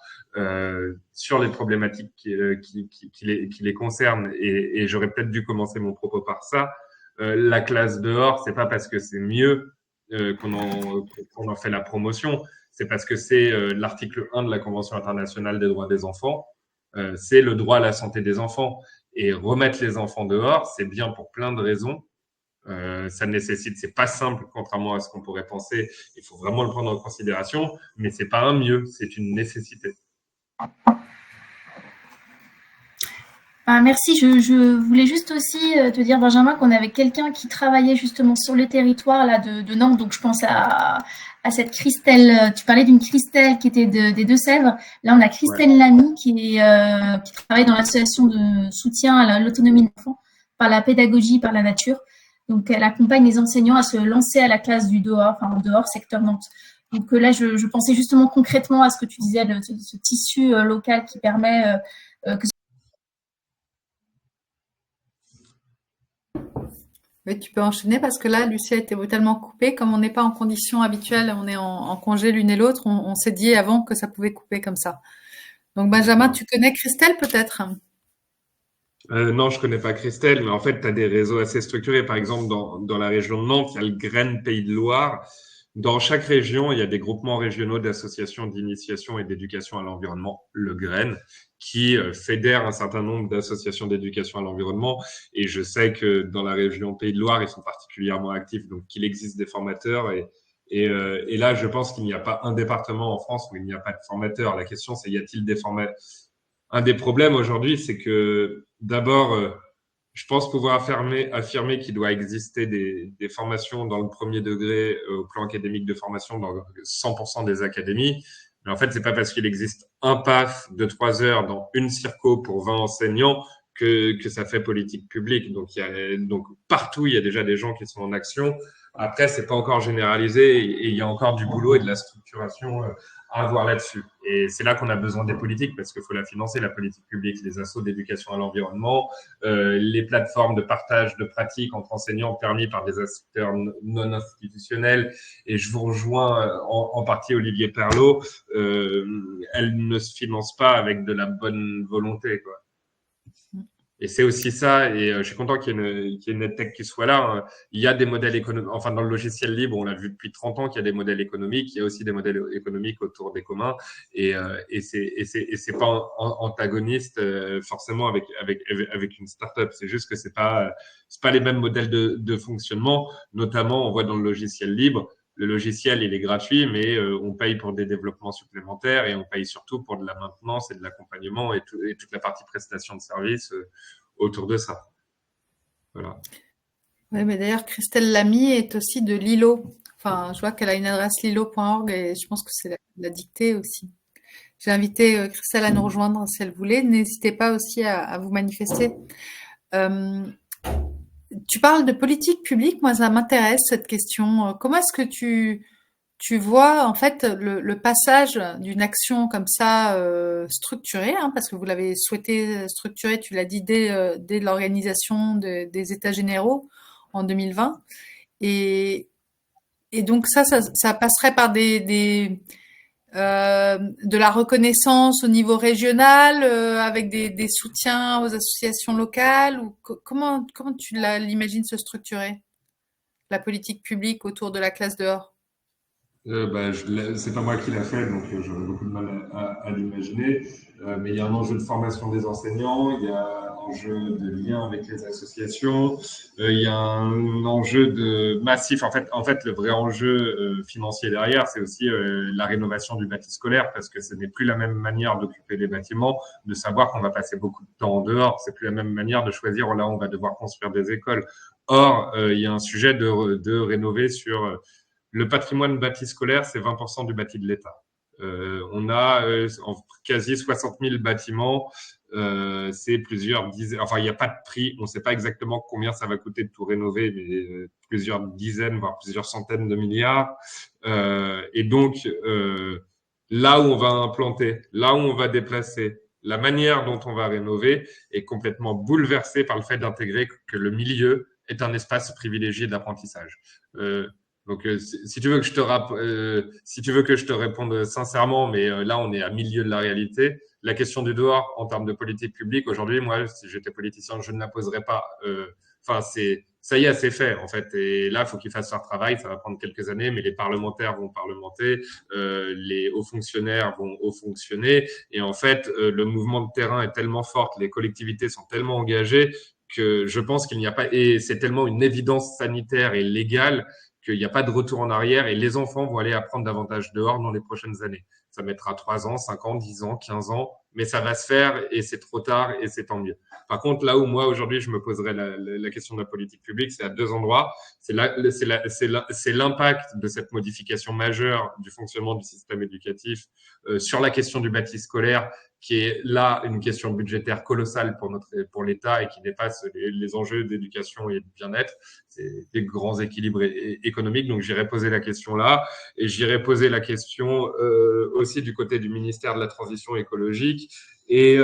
sur les problématiques qui les concernent. Et j'aurais peut-être dû commencer mon propos par ça. La classe dehors, c'est pas parce que c'est mieux qu'on en fait la promotion, c'est parce que c'est l'article 1 de la Convention internationale des droits des enfants, c'est le droit à la santé des enfants. Et remettre les enfants dehors, c'est bien pour plein de raisons. Ça nécessite, c'est pas simple, contrairement à ce qu'on pourrait penser. Il faut vraiment le prendre en considération, mais c'est pas un mieux, c'est une nécessité. Merci. Je voulais juste aussi te dire, Benjamin, qu'on avait quelqu'un qui travaillait justement sur le territoire là de Nantes. Donc, je pense à cette Christelle. Tu parlais d'une Christelle qui était des Deux-Sèvres. Là, on a Christelle Lamy qui travaille dans l'association de soutien à l'autonomie de l'enfant par la pédagogie, par la nature. Donc, elle accompagne les enseignants à se lancer à la classe du dehors, enfin au dehors, secteur Nantes. Donc là, je pensais justement concrètement à ce que tu disais, ce tissu local qui permet que Oui, tu peux enchaîner parce que là, Lucie a été brutalement coupée. Comme on n'est pas en conditions habituelles, on est en congé l'une et l'autre, on s'est dit avant que ça pouvait couper comme ça. Donc, Benjamin, tu connais Christelle peut-être? Non, je connais pas Christelle, mais en fait, tu as des réseaux assez structurés. Par exemple, dans la région de Nantes, il y a le Graine Pays de Loire. Dans chaque région, il y a des groupements régionaux d'associations d'initiation et d'éducation à l'environnement, le Graine, qui fédère un certain nombre d'associations d'éducation à l'environnement. Et je sais que dans la région Pays de Loire, ils sont particulièrement actifs, donc qu'il existe des formateurs. Et là, je pense qu'il n'y a pas un département en France où il n'y a pas de formateurs. La question, c'est y a-t-il des formateurs? Un des problèmes aujourd'hui, c'est que d'abord, je pense pouvoir affirmer qu'il doit exister des formations dans le premier degré au plan académique de formation dans 100% des académies. Mais en fait, c'est pas parce qu'il existe un PAF de 3 heures dans une circo pour 20 enseignants que ça fait politique publique. Donc, donc partout, il y a déjà des gens qui sont en action. Après, c'est pas encore généralisé et il y a encore du boulot et de la structuration à avoir là-dessus. Et c'est là qu'on a besoin des politiques parce qu'il faut la financer, la politique publique, les assos d'éducation à l'environnement, les plateformes de partage de pratiques entre enseignants permis par des acteurs non institutionnels. Et je vous rejoins en partie Olivier Perlot, elle ne se finance pas avec de la bonne volonté, quoi. Et c'est aussi ça, et je suis content qu'il y ait une EdTech qui soit là. Il y a des modèles économiques, enfin dans le logiciel libre, on l'a vu depuis 30 ans qu'il y a des modèles économiques, il y a aussi des modèles économiques autour des communs, et c'est pas antagoniste forcément avec une startup. C'est juste que c'est pas les mêmes modèles de fonctionnement. Notamment, on voit dans le logiciel libre, le logiciel, il est gratuit, mais on paye pour des développements supplémentaires et on paye surtout pour de la maintenance et de l'accompagnement et toute la partie prestation de service autour de ça. Voilà. Oui, mais d'ailleurs, Christelle Lamy est aussi de Lilo. Enfin, je vois qu'elle a une adresse lilo.org et je pense que c'est la dictée aussi. J'ai invité Christelle à nous rejoindre si elle voulait. N'hésitez pas aussi à vous manifester. Tu parles de politique publique, moi ça m'intéresse cette question. Comment est-ce que tu vois en fait le passage d'une action comme ça structurée, hein, parce que vous l'avez souhaité structurer, tu l'as dit dès l'organisation des États généraux en 2020, et donc ça passerait par de la reconnaissance au niveau régional, avec des soutiens aux associations locales, ou comment tu l'imagines se structurer, la politique publique autour de la classe dehors? C'est pas moi qui l'a fait, donc j'aurais beaucoup de mal à l'imaginer. Mais il y a un enjeu de formation des enseignants, il y a un enjeu de lien avec les associations, il y a un enjeu de massif. En fait, le vrai enjeu financier derrière, c'est aussi la rénovation du bâti scolaire, parce que ce n'est plus la même manière d'occuper les bâtiments, de savoir qu'on va passer beaucoup de temps en dehors. C'est plus la même manière de choisir, oh là, on va devoir construire des écoles. Or, il y a un sujet de rénover sur le patrimoine bâti scolaire, c'est 20% du bâti de l'État. On a quasi 60 000 bâtiments, c'est plusieurs dizaines, enfin il n'y a pas de prix, on ne sait pas exactement combien ça va coûter de tout rénover, mais plusieurs dizaines, voire plusieurs centaines de milliards. Et donc, là où on va implanter, là où on va déplacer, la manière dont on va rénover est complètement bouleversée par le fait d'intégrer que le milieu est un espace privilégié d'apprentissage. Donc, si tu veux que je te réponde sincèrement, mais là, on est à milieu de la réalité. La question du dehors, en termes de politique publique, aujourd'hui, moi, si j'étais politicien, je ne la poserais pas. Enfin, ça y est, c'est fait, en fait. Et là, il faut qu'ils fassent leur travail. Ça va prendre quelques années, mais les parlementaires vont parlementer, les hauts fonctionnaires vont haut fonctionner. Et en fait, le mouvement de terrain est tellement fort, les collectivités sont tellement engagées que je pense qu'il n'y a pas, et c'est tellement une évidence sanitaire et légale qu'il n'y a pas de retour en arrière et les enfants vont aller apprendre davantage dehors dans les prochaines années. Ça mettra 3 ans, 5 ans, 10 ans, 15 ans, mais ça va se faire et c'est trop tard et c'est tant mieux. Par contre, là où moi, aujourd'hui, je me poserais la question de la politique publique, c'est à 2 endroits. C'est l'impact de cette modification majeure du fonctionnement du système éducatif sur la question du bâti scolaire, qui est là une question budgétaire colossale pour l'État et qui dépasse les enjeux d'éducation et de bien-être. C'est des grands équilibres économiques. Donc, j'irai poser la question là. Et j'irai poser la question aussi du côté du ministère de la Transition écologique et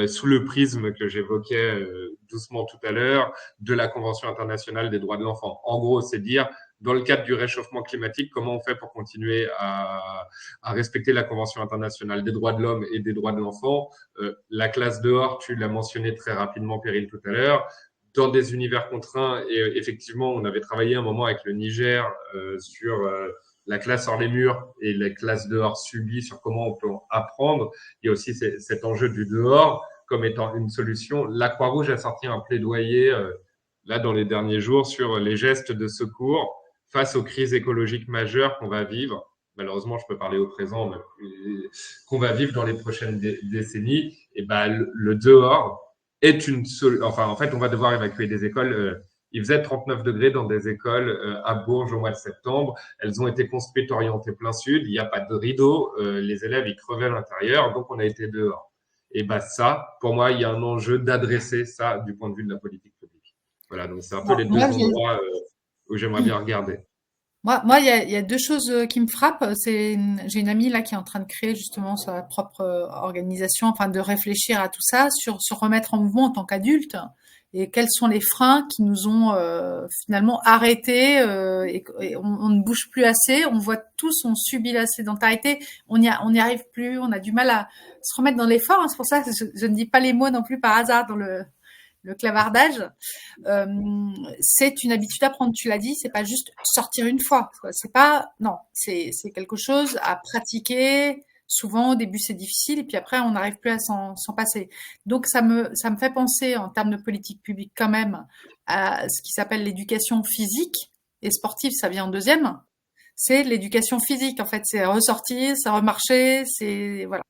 sous le prisme que j'évoquais doucement tout à l'heure de la Convention internationale des droits de l'enfant. En gros, c'est dire, dans le cadre du réchauffement climatique, comment on fait pour continuer à respecter la Convention internationale des droits de l'homme et des droits de l'enfant. La classe dehors, tu l'as mentionné très rapidement, Péril, tout à l'heure, dans des univers contraints. Et effectivement, on avait travaillé un moment avec le Niger sur la classe hors les murs et la classe dehors subie, sur comment on peut apprendre. Il y a aussi cet enjeu du dehors comme étant une solution. La Croix-Rouge a sorti un plaidoyer là dans les derniers jours sur les gestes de secours face aux crises écologiques majeures qu'on va vivre. Malheureusement, je peux parler au présent, mais qu'on va vivre dans les prochaines décennies. Et ben, le dehors est une solution. Enfin, en fait, on va devoir évacuer des écoles. Il faisait 39 degrés dans des écoles à Bourges au mois de septembre. Elles ont été construites orientées plein sud. Il n'y a pas de rideau. Les élèves, ils crevaient à l'intérieur. Donc, on a été dehors. Et ben, ça, pour moi, il y a un enjeu d'adresser ça du point de vue de la politique publique. Voilà, donc c'est un peu les deux endroits où j'aimerais bien regarder. Moi, il y a deux choses qui me frappent. J'ai une amie là qui est en train de créer justement sa propre organisation, enfin de réfléchir à tout ça, sur se remettre en mouvement en tant qu'adulte et quels sont les freins qui nous ont finalement arrêtés et on ne bouge plus assez. On voit tous, on subit la sédentarité, on n'y arrive plus, on a du mal à se remettre dans l'effort. Hein. C'est pour ça que je ne dis pas les mots non plus par hasard dans le clavardage, c'est une habitude à prendre. Tu l'as dit, c'est pas juste sortir une fois. C'est pas, non, c'est quelque chose à pratiquer. Souvent, au début, c'est difficile, et puis après, on n'arrive plus à s'en passer. Donc, ça me fait penser, en termes de politique publique, quand même, à ce qui s'appelle l'éducation physique et sportive. Ça vient en deuxième. C'est l'éducation physique. En fait, c'est ressortir, c'est remarcher, c'est voilà.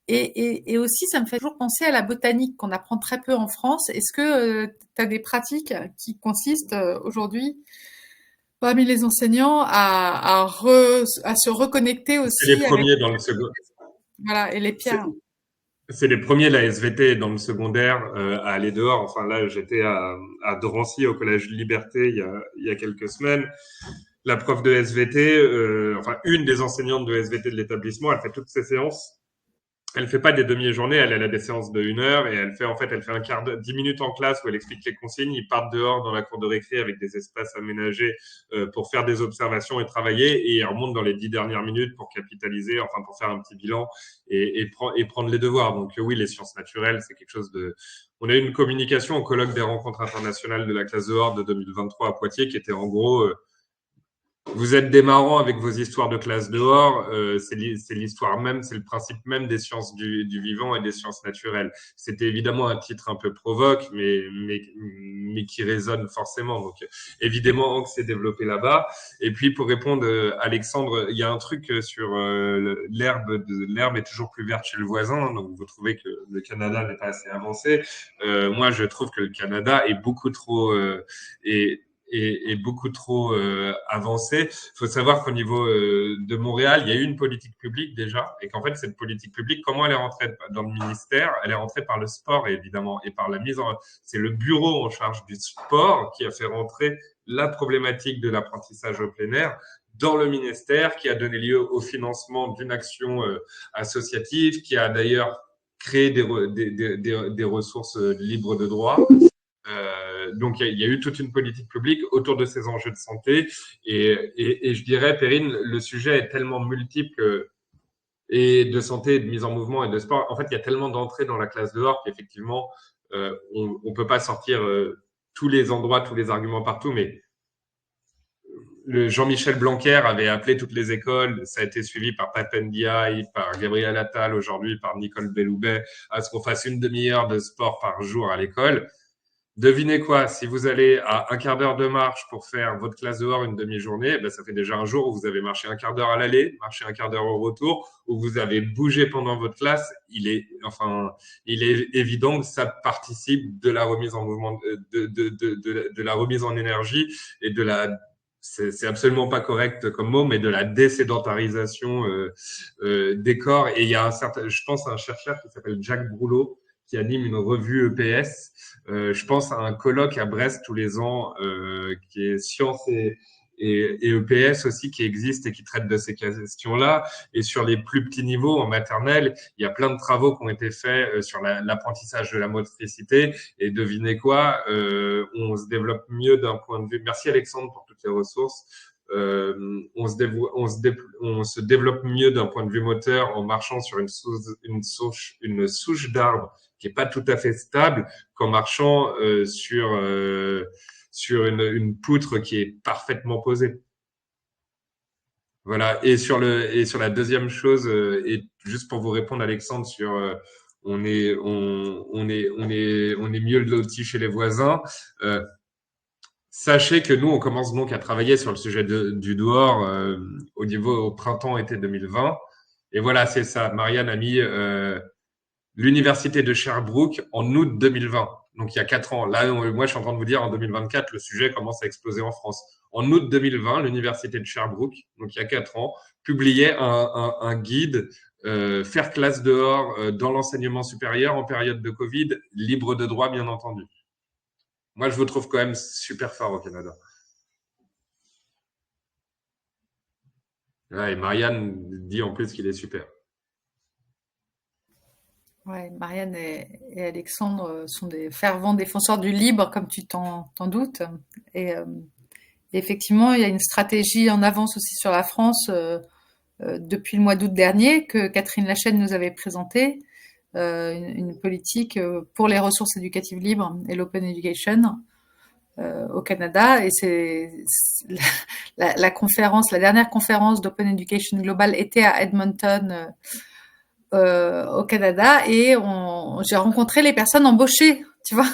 Et aussi, ça me fait toujours penser à la botanique qu'on apprend très peu en France. Est-ce que tu as des pratiques qui consistent aujourd'hui parmi les enseignants à se reconnecter C'est les aussi avec premiers dans le second. voilà, et les C'est pierres? c'est les premiers, la SVT, dans le secondaire, à aller dehors. Enfin, là, j'étais à Drancy, au Collège Liberté, il y a quelques semaines. La prof de SVT, enfin, une des enseignantes de SVT de l'établissement, elle fait toutes ses séances. Elle fait pas des demi-journées, elle a des séances de 1 heure et elle fait un quart d'heure, 10 minutes en classe où elle explique les consignes. Ils partent dehors dans la cour de récré avec des espaces aménagés pour faire des observations et travailler, et ils remontent dans les 10 dernières minutes pour capitaliser, enfin pour faire un petit bilan et prendre les devoirs. Donc oui, les sciences naturelles, c'est quelque chose de. On a eu une communication au colloque des rencontres internationales de la classe dehors de 2023 à Poitiers qui était en gros. Vous êtes démarrant avec vos histoires de classe dehors, c'est l'histoire même, c'est le principe même des sciences du vivant et des sciences naturelles. C'était évidemment un titre un peu provoque, mais qui résonne forcément. Donc, évidemment, que c'est développé là-bas. Et puis, pour répondre, Alexandre, il y a un truc sur l'herbe est toujours plus verte chez le voisin. Donc, vous trouvez que le Canada n'est pas assez avancé. Moi, je trouve que le Canada est beaucoup trop est beaucoup trop avancé. Il faut savoir qu'au niveau de Montréal, il y a eu une politique publique déjà, et qu'en fait, cette politique publique, comment elle est rentrée dans le ministère? Elle est rentrée par le sport, évidemment, et par la mise en. C'est le bureau en charge du sport qui a fait rentrer la problématique de l'apprentissage au plein air dans le ministère, qui a donné lieu au financement d'une action associative, qui a d'ailleurs créé des ressources libres de droit. Donc, il y a eu toute une politique publique autour de ces enjeux de santé. Et je dirais, Perrine, le sujet est tellement multiple et de santé, de mise en mouvement et de sport. En fait, il y a tellement d'entrées dans la classe dehors qu'effectivement, on ne peut pas sortir tous les endroits, tous les arguments partout. Mais le Jean-Michel Blanquer avait appelé toutes les écoles. Ça a été suivi par Pap Ndiaye, par Gabriel Attal, aujourd'hui par Nicole Belloubet, à ce qu'on fasse une demi-heure de sport par jour à l'école. Devinez quoi, si vous allez à un quart d'heure de marche pour faire votre classe dehors une demi-journée, ben ça fait déjà un jour où vous avez marché un quart d'heure à l'aller, marché un quart d'heure au retour, où vous avez bougé pendant votre classe. Il est évident que ça participe de la remise en mouvement, de la remise en énergie et de la. C'est absolument pas correct comme mot, mais de la désédentarisation des corps. Et il y a je pense à un chercheur qui s'appelle Jacques Brouleau, qui anime une revue EPS. Je pense à un colloque à Brest tous les ans qui est Sciences et EPS aussi, qui existe et qui traite de ces questions-là. Et sur les plus petits niveaux, en maternelle, il y a plein de travaux qui ont été faits sur l'apprentissage de la motricité. Et devinez quoi, on se développe mieux d'un point de vue. Merci Alexandre pour toutes les ressources. On se développe mieux d'un point de vue moteur en marchant sur une souche d'arbre qui est pas tout à fait stable qu'en marchant sur une poutre qui est parfaitement posée. Voilà. Et sur la deuxième chose, et juste pour vous répondre, Alexandre, sur on est mieux loti chez les voisins. Sachez que nous, on commence donc à travailler sur le sujet du dehors au printemps-été 2020. Et voilà, c'est ça. Marianne a mis l'université de Sherbrooke en août 2020. Donc, il y a 4 ans. Là, moi, je suis en train de vous dire, en 2024, le sujet commence à exploser en France. En août 2020, l'université de Sherbrooke, donc il y a 4 ans, publiait un guide faire classe dehors dans l'enseignement supérieur en période de Covid, libre de droit, bien entendu. Moi, je vous trouve quand même super fort au Canada. Ouais, et Marianne dit en plus qu'il est super. Ouais, Marianne et Alexandre sont des fervents défenseurs du libre, comme tu t'en doutes. Et effectivement, il y a une stratégie en avance aussi sur la France depuis le mois d'août dernier que Catherine Lachaine nous avait présentée, une politique pour les ressources éducatives libres et l'open education au Canada. Et la conférence, la dernière conférence d'Open Education Global était à Edmonton au Canada et j'ai rencontré les personnes embauchées, tu vois.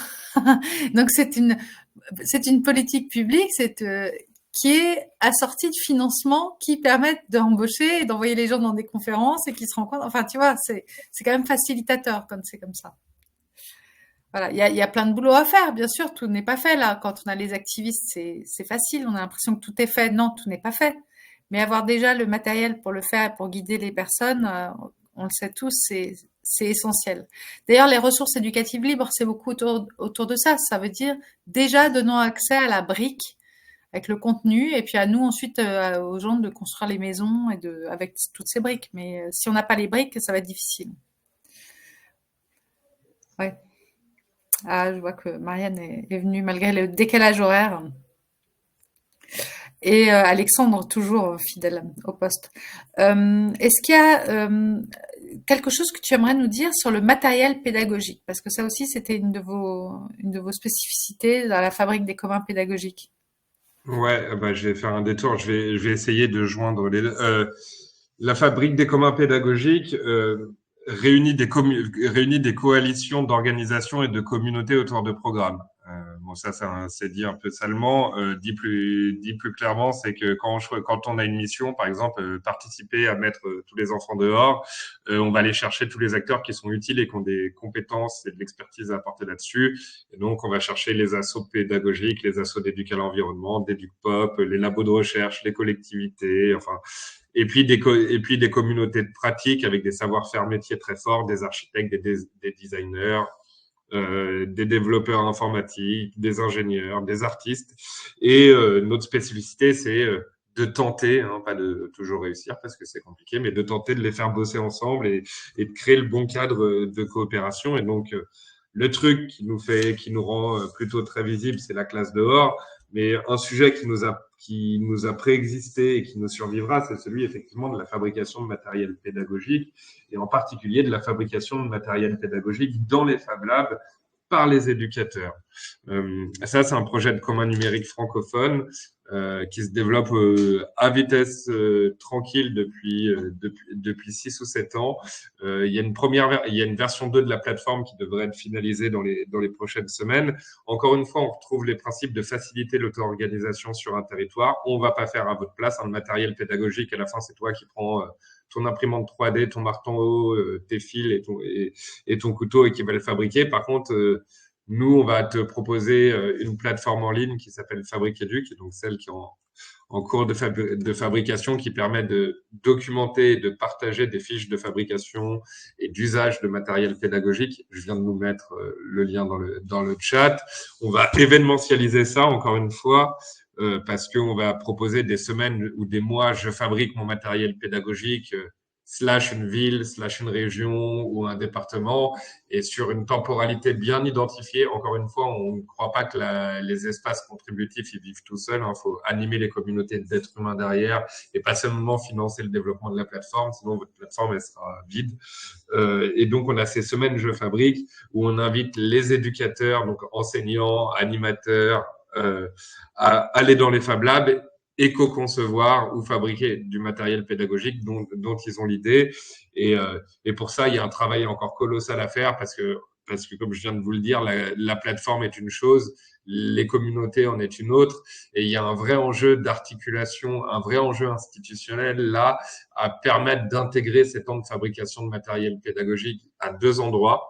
Donc c'est une politique publique qui est assortie de financements qui permettent d'embaucher et d'envoyer les gens dans des conférences et qui se rencontrent. Enfin, tu vois, c'est quand même facilitateur quand c'est comme ça. Voilà, il y a plein de boulot à faire, bien sûr, tout n'est pas fait là. Quand on a les activistes, c'est facile, on a l'impression que tout est fait. Non, tout n'est pas fait. Mais avoir déjà le matériel pour le faire, pour guider les personnes, on le sait tous, c'est essentiel. D'ailleurs, les ressources éducatives libres, c'est beaucoup autour de ça. Ça veut dire déjà donnant accès à la brique avec le contenu, et puis à nous ensuite aux gens de construire les maisons avec toutes ces briques. Mais si on n'a pas les briques, ça va être difficile. Ouais. Ah, je vois que Marianne est venue malgré le décalage horaire. Et Alexandre, toujours fidèle au poste. Est-ce qu'il y a quelque chose que tu aimerais nous dire sur le matériel pédagogique? Parce que ça aussi, c'était une de vos spécificités dans la fabrique des communs pédagogiques. Ouais, bah, je vais faire un détour. Je vais essayer de joindre les deux. La fabrique des communs pédagogiques réunit des coalitions d'organisations et de communautés autour de programmes. Bon, ça c'est dit un peu salement. Dit plus clairement, c'est que quand on a une mission, par exemple, participer à mettre tous les enfants dehors, on va aller chercher tous les acteurs qui sont utiles et qui ont des compétences et de l'expertise à apporter là-dessus. Et donc, on va chercher les assos pédagogiques, les assos d'éduc à l'environnement, d'éduc-pop, les labos de recherche, les collectivités, enfin, et puis des communautés de pratique avec des savoir-faire métiers très forts, des architectes, des designers, des développeurs informatiques, des ingénieurs, des artistes. Et notre spécificité, c'est de tenter, hein, pas de toujours réussir parce que c'est compliqué, mais de tenter de les faire bosser ensemble et de créer le bon cadre de coopération. Et donc, le truc qui nous rend plutôt très visible, c'est la classe dehors. Mais un sujet qui nous a préexisté et qui nous survivra, c'est celui effectivement de la fabrication de matériel pédagogique et en particulier de la fabrication de matériel pédagogique dans les Fab Labs par les éducateurs. Ça, c'est un projet de commun numérique francophone qui se développe à vitesse tranquille depuis 6 ou 7 ans. Il y a une version 2 de la plateforme qui devrait être finalisée dans les prochaines semaines. Encore une fois, on retrouve les principes de faciliter l'auto-organisation sur un territoire. On ne va pas faire à votre place un matériel pédagogique. À la fin, c'est toi qui prends ton imprimante 3D, ton marteau, tes fils et ton couteau et qui va le fabriquer. Par contre, nous, on va te proposer une plateforme en ligne qui s'appelle Fabrique Educ, donc celle qui est en cours de fabrication, qui permet de documenter et de partager des fiches de fabrication et d'usage de matériel pédagogique. Je viens de nous mettre le lien dans le chat. On va événementialiser ça, encore une fois, parce qu'on va proposer des semaines ou des mois, je fabrique mon matériel pédagogique, slash une ville, slash une région ou un département, et sur une temporalité bien identifiée. Encore une fois, on ne croit pas que les espaces contributifs ils vivent tout seuls. Il faut animer les communautés d'êtres humains derrière et pas seulement financer le développement de la plateforme, sinon votre plateforme elle sera vide. Et donc, on a ces semaines Je fabrique où on invite les éducateurs, donc enseignants, animateurs, à aller dans les Fab Labs et co-concevoir ou fabriquer du matériel pédagogique dont ils ont l'idée. Et pour ça, il y a un travail encore colossal à faire parce que comme je viens de vous le dire, la plateforme est une chose, les communautés en est une autre, et il y a un vrai enjeu d'articulation, un vrai enjeu institutionnel là à permettre d'intégrer ces temps de fabrication de matériel pédagogique à 2 endroits.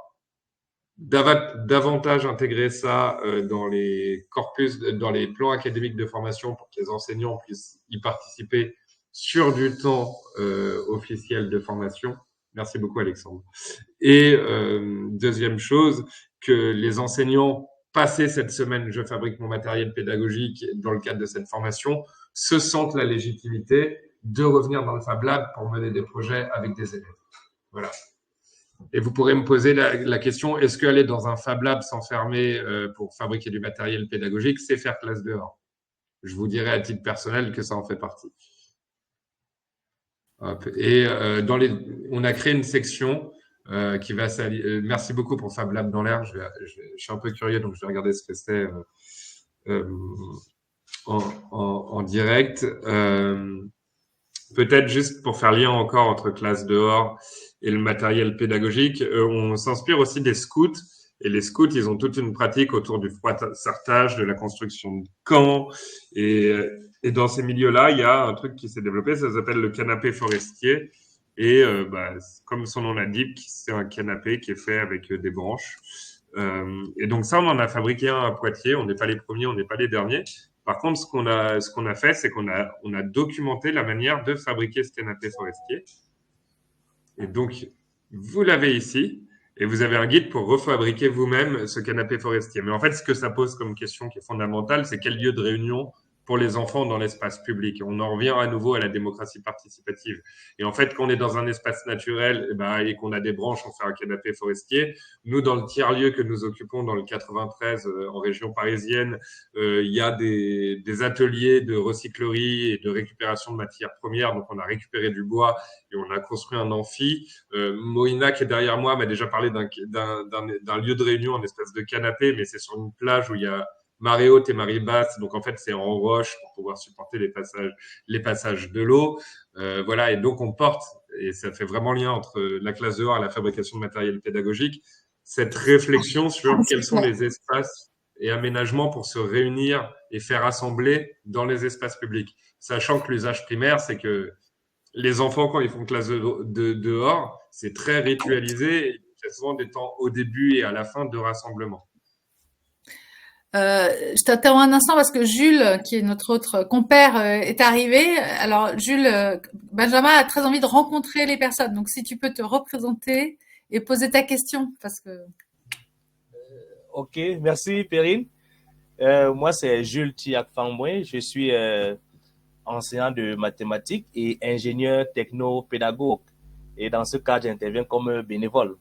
Davantage intégrer ça dans les corpus, dans les plans académiques de formation pour que les enseignants puissent y participer sur du temps officiel de formation. Merci beaucoup, Alexandre. Et deuxième chose, que les enseignants, passé cette semaine, je fabrique mon matériel pédagogique dans le cadre de cette formation, se sentent la légitimité de revenir dans le Fab Lab pour mener des projets avec des élèves. Voilà. Et vous pourrez me poser la question, est-ce qu'aller dans un Fab Lab s'enfermer pour fabriquer du matériel pédagogique, c'est faire classe dehors? Je vous dirais à titre personnel que ça en fait partie. Hop. Et on a créé une section qui va s'allier. Merci beaucoup pour Fab Lab dans l'air. Je suis un peu curieux, donc je vais regarder ce que c'est en direct. Peut-être juste pour faire lien encore entre classe dehors et le matériel pédagogique, on s'inspire aussi des scouts. Et les scouts, ils ont toute une pratique autour du froissartage, de la construction de camps. Et dans ces milieux-là, il y a un truc qui s'est développé, ça s'appelle le canapé forestier. Et comme son nom l'indique, c'est un canapé qui est fait avec des branches. Et donc ça, on en a fabriqué un à Poitiers. On n'est pas les premiers, on n'est pas les derniers. Par contre, ce qu'on a fait, c'est qu'on a documenté la manière de fabriquer ce canapé forestier. Et donc, vous l'avez ici. Et vous avez un guide pour refabriquer vous-même ce canapé forestier. Mais en fait, ce que ça pose comme question qui est fondamentale, c'est quel lieu de réunion pour les enfants dans l'espace public. On en revient à nouveau à la démocratie participative. Et en fait, quand on est dans un espace naturel et qu'on a des branches, on fait un canapé forestier. Nous, dans le tiers-lieu que nous occupons dans le 93 en région parisienne, il y a des ateliers de recyclerie et de récupération de matières premières. Donc, on a récupéré du bois et on a construit un amphi. Moïna, qui est derrière moi, m'a déjà parlé d'un lieu de réunion, un espèce de canapé, mais c'est sur une plage où il y a marée haute et marée basse. Donc, en fait, c'est en roche pour pouvoir supporter les passages de l'eau. Voilà. Et donc, on porte, et ça fait vraiment lien entre la classe dehors et la fabrication de matériel pédagogique, cette réflexion sur quels sont les espaces et aménagements pour se réunir et faire assembler dans les espaces publics. Sachant que l'usage primaire, c'est que les enfants, quand ils font classe dehors, c'est très ritualisé. Il y a souvent des temps au début et à la fin de rassemblement. Je t'interromps un instant parce que Jules, qui est notre autre compère, est arrivé. Alors, Jules, Benjamin a très envie de rencontrer les personnes. Donc, si tu peux te représenter et poser ta question, parce que... Ok, merci Perrine. Moi, c'est Jules Tiak-Fambouin. Je suis enseignant de mathématiques et ingénieur techno-pédagogue. Et dans ce cas, j'interviens comme bénévole.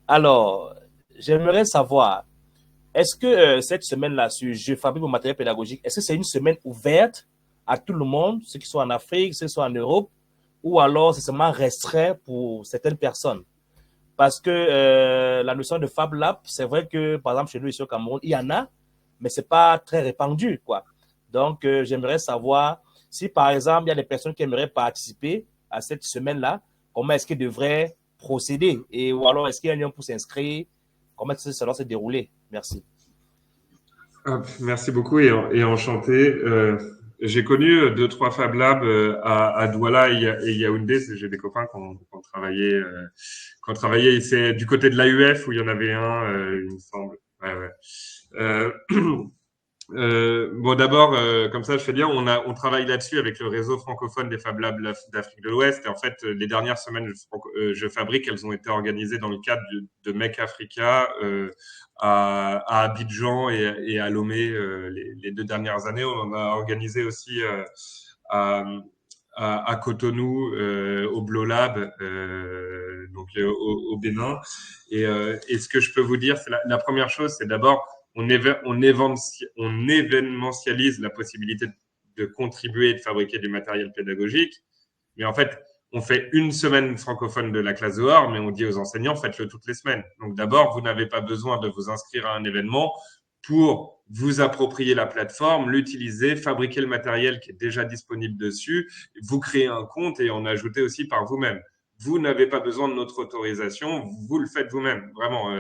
Alors, j'aimerais savoir, est-ce que cette semaine-là, sur Je fabrique mon matériel pédagogique, est-ce que c'est une semaine ouverte à tout le monde, ceux qui sont en Afrique, ceux qui sont en Europe, ou alors c'est seulement restreint pour certaines personnes? Parce que la notion de Fab Lab, c'est vrai que, par exemple, chez nous ici au Cameroun, il y en a, mais c'est pas très répandu, quoi. Donc, j'aimerais savoir si, par exemple, il y a des personnes qui aimeraient participer à cette semaine-là, comment est-ce qu'ils devraient procéder? Ou alors, est-ce qu'il y a un lien pour s'inscrire? Comment ça doit se dérouler? Merci. Merci beaucoup et enchanté. J'ai connu 2-3 Fab Labs à Douala et Yaoundé. J'ai des copains qui ont travaillé. C'est du côté de l'AUF où il y en avait un, il me semble. Bon, d'abord, comme ça, je fais bien. On travaille là-dessus avec le réseau francophone des Fab Labs d'Afrique de l'Ouest. Et en fait, les dernières semaines, je fabrique, elles ont été organisées dans le cadre de Make Africa à Abidjan et à Lomé les 2 dernières années. On en a organisé aussi à Cotonou, au Blow Lab, donc au Bénin. Et ce que je peux vous dire, c'est la première chose, c'est d'abord on événementialise la possibilité de contribuer et de fabriquer du matériel pédagogique. Mais en fait, on fait une semaine francophone de la classe dehors, mais on dit aux enseignants, faites-le toutes les semaines. Donc d'abord, vous n'avez pas besoin de vous inscrire à un événement pour vous approprier la plateforme, l'utiliser, fabriquer le matériel qui est déjà disponible dessus, vous créer un compte et en ajouter aussi par vous-même. Vous n'avez pas besoin de notre autorisation, vous le faites vous-même, vraiment.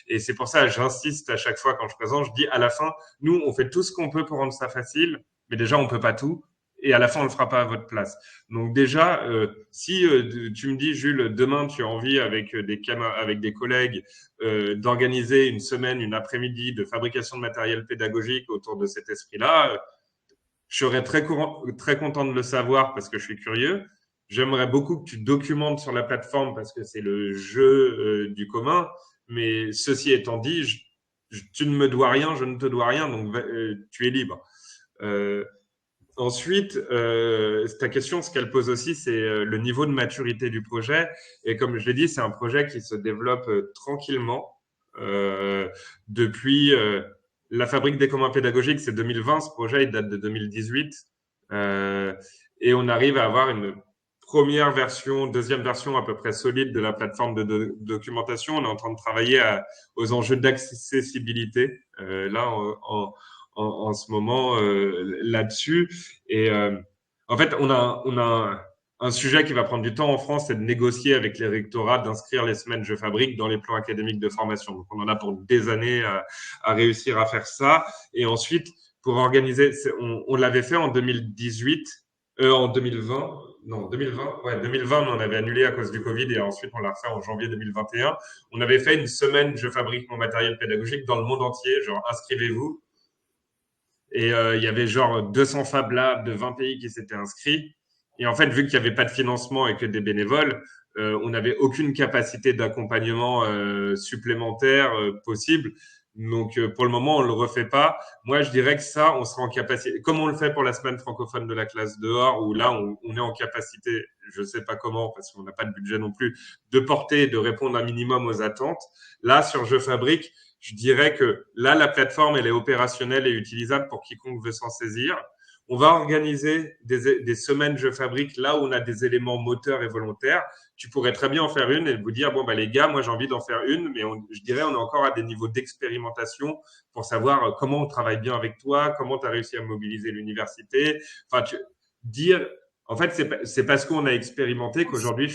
Et c'est pour ça que j'insiste à chaque fois quand je présente, je dis à la fin, nous, on fait tout ce qu'on peut pour rendre ça facile, mais déjà, on peut pas tout. Et à la fin, on le fera pas à votre place. Donc déjà, si tu me dis, Jules, demain, tu as envie avec des collègues d'organiser une semaine, une après-midi de fabrication de matériel pédagogique autour de cet esprit-là, je serais très content de le savoir parce que je suis curieux. J'aimerais beaucoup que tu documentes sur la plateforme parce que c'est le jeu du commun. Mais ceci étant dit, tu ne me dois rien, je ne te dois rien, donc tu es libre. Ensuite, ta question, ce qu'elle pose aussi, c'est le niveau de maturité du projet. Et comme je l'ai dit, c'est un projet qui se développe tranquillement. Depuis la fabrique des communs pédagogiques, c'est 2020. Ce projet, il date de 2018. Et on arrive à avoir une première version, deuxième version à peu près solide de la plateforme de documentation. On est en train de travailler aux enjeux d'accessibilité. Là, en ce moment là-dessus. Et en fait, on a un sujet qui va prendre du temps en France, c'est de négocier avec les rectorats, d'inscrire les semaines Je Fabrique dans les plans académiques de formation. Donc, on en a pour des années à réussir à faire ça. Et ensuite, pour organiser, on l'avait fait en 2018, en 2020. Non, 2020. Ouais, 2020, on avait annulé à cause du Covid et ensuite on l'a refait en janvier 2021. On avait fait une semaine Je fabrique mon matériel pédagogique dans le monde entier, genre inscrivez-vous. Et il y avait genre 200 Fab Labs de 20 pays qui s'étaient inscrits. Et en fait, vu qu'il n'y avait pas de financement et que des bénévoles, on n'avait aucune capacité d'accompagnement supplémentaire possible. Donc, pour le moment, on ne le refait pas. Moi, je dirais que ça, on sera en capacité, comme on le fait pour la semaine francophone de la classe dehors, où là, on est en capacité, je ne sais pas comment, parce qu'on n'a pas de budget non plus, de porter, de répondre un minimum aux attentes. Là, sur Je Fabrique, je dirais que là, la plateforme, elle est opérationnelle et utilisable pour quiconque veut s'en saisir. On va organiser des semaines Je Fabrique là où on a des éléments moteurs et volontaires. Tu pourrais très bien en faire une et vous dire, bon, bah, les gars, moi, j'ai envie d'en faire une, mais je dirais, on est encore à des niveaux d'expérimentation pour savoir comment on travaille bien avec toi, comment tu as réussi à mobiliser l'université. Enfin, dire, en fait, c'est parce qu'on a expérimenté qu'aujourd'hui,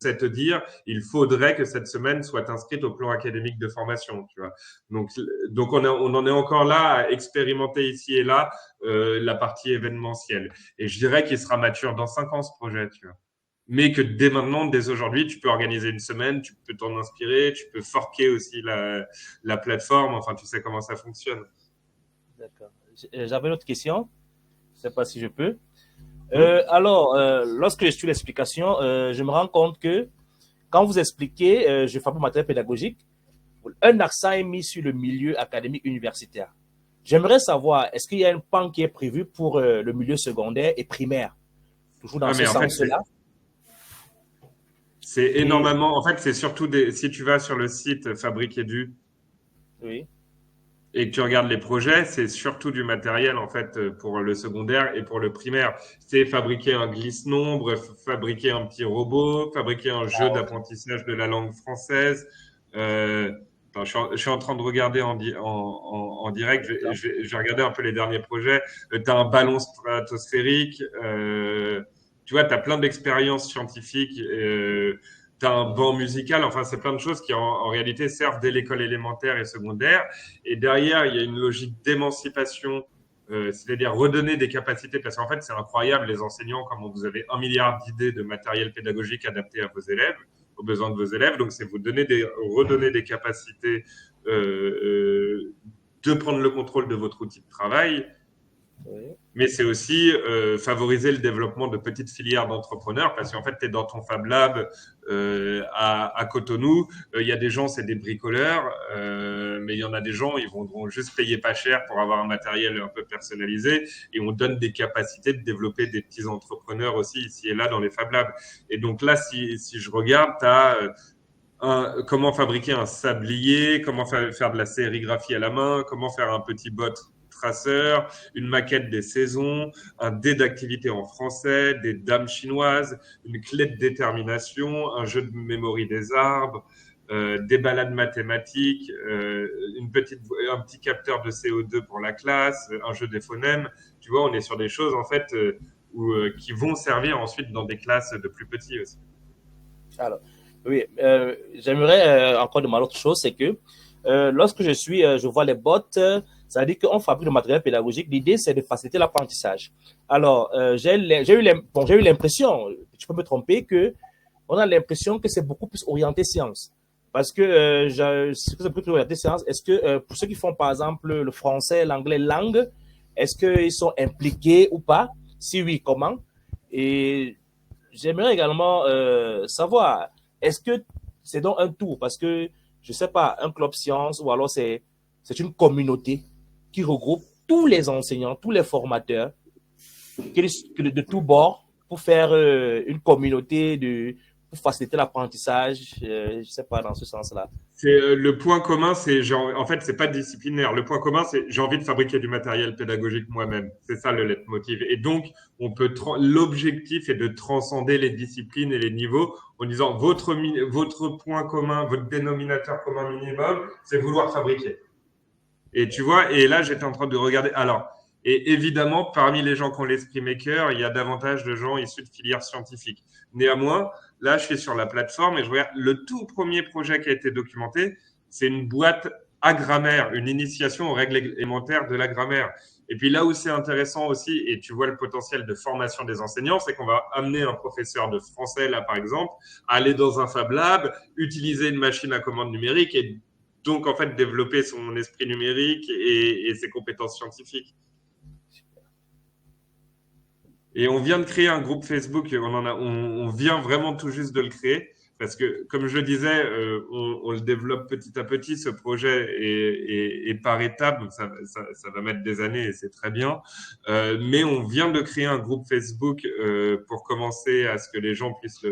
c'est te dire, il faudrait que cette semaine soit inscrite au plan académique de formation, tu vois. Donc on en est encore là à expérimenter ici et là la partie événementielle. Et je dirais qu'il sera mature dans 5 ans ce projet, tu vois. Mais que dès maintenant, dès aujourd'hui, tu peux organiser une semaine, tu peux t'en inspirer, tu peux forquer aussi la plateforme. Enfin, tu sais comment ça fonctionne. D'accord. J'avais une autre question. Je ne sais pas si je peux. Alors, lorsque je suis l'explication, je me rends compte que quand vous expliquez, je fabrique matériel pédagogique, un accent est mis sur le milieu académique universitaire. J'aimerais savoir, est-ce qu'il y a un pan qui est prévu pour le milieu secondaire et primaire? Toujours dans ce sens-là. C'est énormément. En fait, c'est surtout si tu vas sur le site Fabrique Edu. Oui. Et que tu regardes les projets, c'est surtout du matériel en fait pour le secondaire et pour le primaire. C'est fabriquer un glisse-nombre, fabriquer un petit robot, fabriquer un jeu d'apprentissage de la langue française. Je suis en train de regarder en direct. Je vais regarder un peu les derniers projets. Tu as un ballon stratosphérique. Tu vois, tu as plein d'expériences scientifiques. Tu as un banc musical, enfin, c'est plein de choses qui en réalité servent dès l'école élémentaire et secondaire. Et derrière, il y a une logique d'émancipation, c'est-à-dire redonner des capacités, parce qu'en fait, c'est incroyable, les enseignants, comme vous avez 1 milliard d'idées de matériel pédagogique adapté à vos élèves, aux besoins de vos élèves. Donc, c'est redonner des capacités de prendre le contrôle de votre outil de travail. Oui. Mais c'est aussi favoriser le développement de petites filières d'entrepreneurs parce qu'en fait, tu es dans ton Fab Lab à Cotonou. Il y a des gens, c'est des bricoleurs, mais il y en a des gens, ils vont juste payer pas cher pour avoir un matériel un peu personnalisé et on donne des capacités de développer des petits entrepreneurs aussi ici et là dans les Fab Labs. Et donc là, si je regarde, tu as comment fabriquer un sablier, comment faire de la sérigraphie à la main, comment faire un petit bot traceur, une maquette des saisons, un dé d'activité en français, des dames chinoises, une clé de détermination, un jeu de mémoire des arbres, des balades mathématiques, un petit capteur de CO2 pour la classe, un jeu des phonèmes. Tu vois, on est sur des choses en fait qui vont servir ensuite dans des classes de plus petits aussi. Alors, oui, j'aimerais encore demander autre chose, c'est que lorsque je vois les bots, ça veut dire qu'on fabrique le matériel pédagogique. L'idée, c'est de faciliter l'apprentissage. Alors, j'ai eu l'impression, je peux me tromper, on a l'impression que c'est beaucoup plus orienté science. Parce que c'est beaucoup plus orienté science. Est-ce que pour ceux qui font, par exemple, le français, l'anglais, langue, est-ce qu'ils sont impliqués ou pas? Si oui, comment? Et j'aimerais également savoir, est-ce que c'est donc un tout? Parce que, je ne sais pas, un club science ou alors c'est une communauté qui regroupe tous les enseignants, tous les formateurs de tous bords pour faire une communauté pour faciliter l'apprentissage, je sais pas, dans ce sens-là. Le point commun, c'est genre, en fait, c'est pas disciplinaire. Le point commun, c'est j'ai envie de fabriquer du matériel pédagogique moi-même. C'est ça le leitmotiv. Et donc, l'objectif est de transcender les disciplines et les niveaux en disant votre point commun, votre dénominateur commun minimum, c'est vouloir fabriquer. Et tu vois, et là, j'étais en train de regarder. Alors, et évidemment, parmi les gens qui ont l'esprit maker, il y a davantage de gens issus de filières scientifiques. Néanmoins, là, je suis sur la plateforme et je regarde le tout premier projet qui a été documenté. C'est une boîte à grammaire, une initiation aux règles élémentaires de la grammaire. Et puis là où c'est intéressant aussi, et tu vois le potentiel de formation des enseignants, c'est qu'on va amener un professeur de français, là, par exemple, à aller dans un Fab Lab, utiliser une machine à commande numérique et donc, en fait, développer son esprit numérique et ses compétences scientifiques. Et on vient de créer un groupe Facebook, on vient vraiment tout juste de le créer, parce que, comme je le disais, on le développe petit à petit, ce projet, et par étapes, donc ça va mettre des années et c'est très bien. Mais on vient de créer un groupe Facebook pour commencer à ce que les gens puissent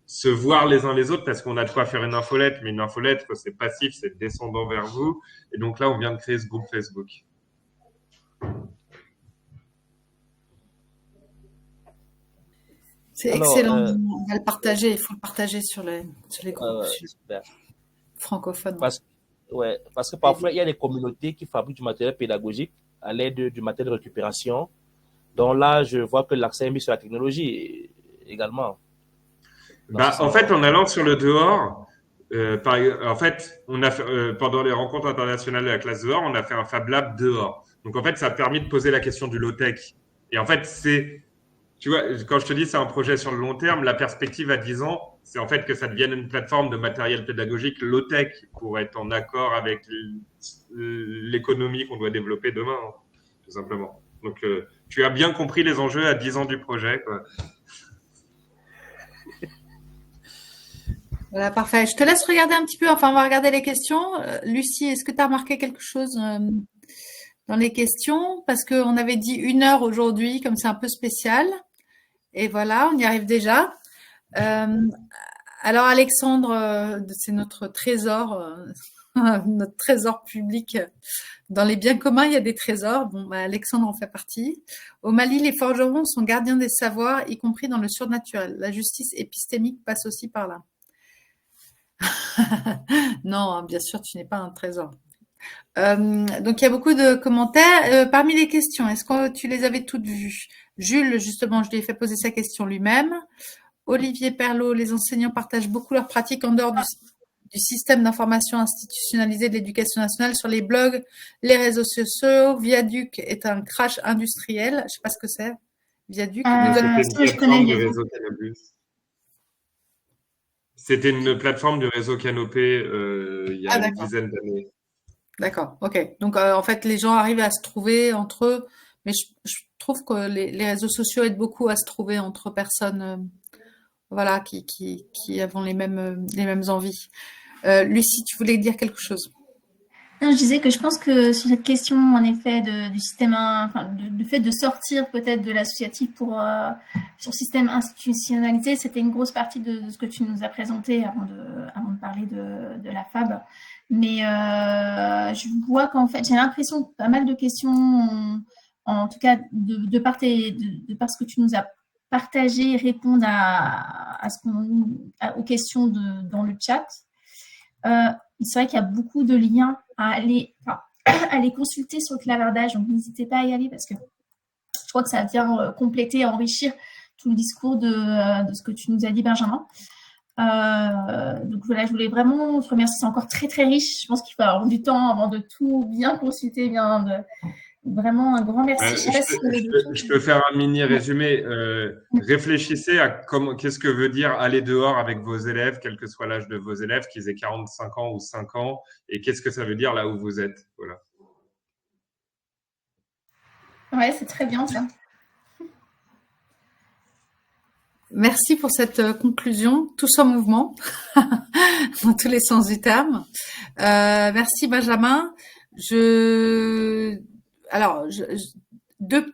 se voir les uns les autres, parce qu'on a de quoi faire une infolettre, mais une infolettre, c'est passif, c'est descendant vers vous. Et donc là, on vient de créer ce groupe Facebook. C'est excellent. On va le partager. Il faut le partager sur les groupes francophones. Parce que parfois, il y a des communautés qui fabriquent du matériel pédagogique à l'aide du matériel de récupération. Donc là, je vois que l'accès est mis sur la technologie également. En fait, en allant sur le dehors, en fait, on a fait, pendant les rencontres internationales de la classe dehors, on a fait un Fab Lab dehors. Donc en fait, ça a permis de poser la question du low-tech. Et en fait, tu vois, quand je te dis c'est un projet sur le long terme, la perspective à 10 ans, c'est en fait que ça devienne une plateforme de matériel pédagogique low-tech pour être en accord avec l'économie qu'on doit développer demain, hein, tout simplement. Donc, tu as bien compris les enjeux à 10 ans du projet, quoi. Voilà, parfait. Je te laisse regarder un petit peu. Enfin, on va regarder les questions. Lucie, est-ce que tu as remarqué quelque chose dans les questions? Parce qu'on avait dit 1 heure aujourd'hui, comme c'est un peu spécial. Et voilà, on y arrive déjà. Alors, Alexandre, c'est notre trésor public. Dans les biens communs, il y a des trésors. Bon, Alexandre en fait partie. Au Mali, les forgerons sont gardiens des savoirs, y compris dans le surnaturel. La justice épistémique passe aussi par là. Non, bien sûr, tu n'es pas un trésor. Donc, il y a beaucoup de commentaires. Parmi les questions, est-ce que tu les avais toutes vues? Jules, justement, je lui ai fait poser sa question lui-même. Olivier Perlot, les enseignants partagent beaucoup leurs pratiques en dehors du système d'information institutionnalisé de l'éducation nationale sur les blogs, les réseaux sociaux. Viaduc est un crash industriel. Je ne sais pas ce que c'est. Viaduc. Je connais les réseaux. C'était une plateforme du réseau Canopé il y a une dizaine d'années. D'accord, ok. Donc, en fait, les gens arrivent à se trouver entre eux, mais je trouve que les réseaux sociaux aident beaucoup à se trouver entre personnes voilà, qui avons les mêmes envies. Lucie, tu voulais dire quelque chose? Non, je disais que je pense que sur cette question, en effet, du système, du fait de sortir peut-être de l'associatif sur le système institutionnalisé, c'était une grosse partie de ce que tu nous as présenté avant de parler de la FAB. Mais je vois qu'en fait, j'ai l'impression que pas mal de questions, en tout cas de part ce que tu nous as partagé, répondent aux questions dans le chat. C'est vrai qu'il y a beaucoup de liens à aller consulter sur le clavardage, donc n'hésitez pas à y aller parce que je crois que ça vient compléter, enrichir tout le discours de ce que tu nous as dit, Benjamin. Donc voilà, je voulais vraiment te remercier, c'est encore très très riche. Je pense qu'il faut avoir du temps avant de tout bien consulter, vraiment un grand merci. Je peux faire un mini résumé. Réfléchissez à qu'est-ce que veut dire aller dehors avec vos élèves, quel que soit l'âge de vos élèves, qu'ils aient 45 ans ou 5 ans, et qu'est-ce que ça veut dire là où vous êtes. Voilà. Ouais, c'est très bien ça. Merci pour cette conclusion, tous en mouvement, dans tous les sens du terme. Merci Benjamin.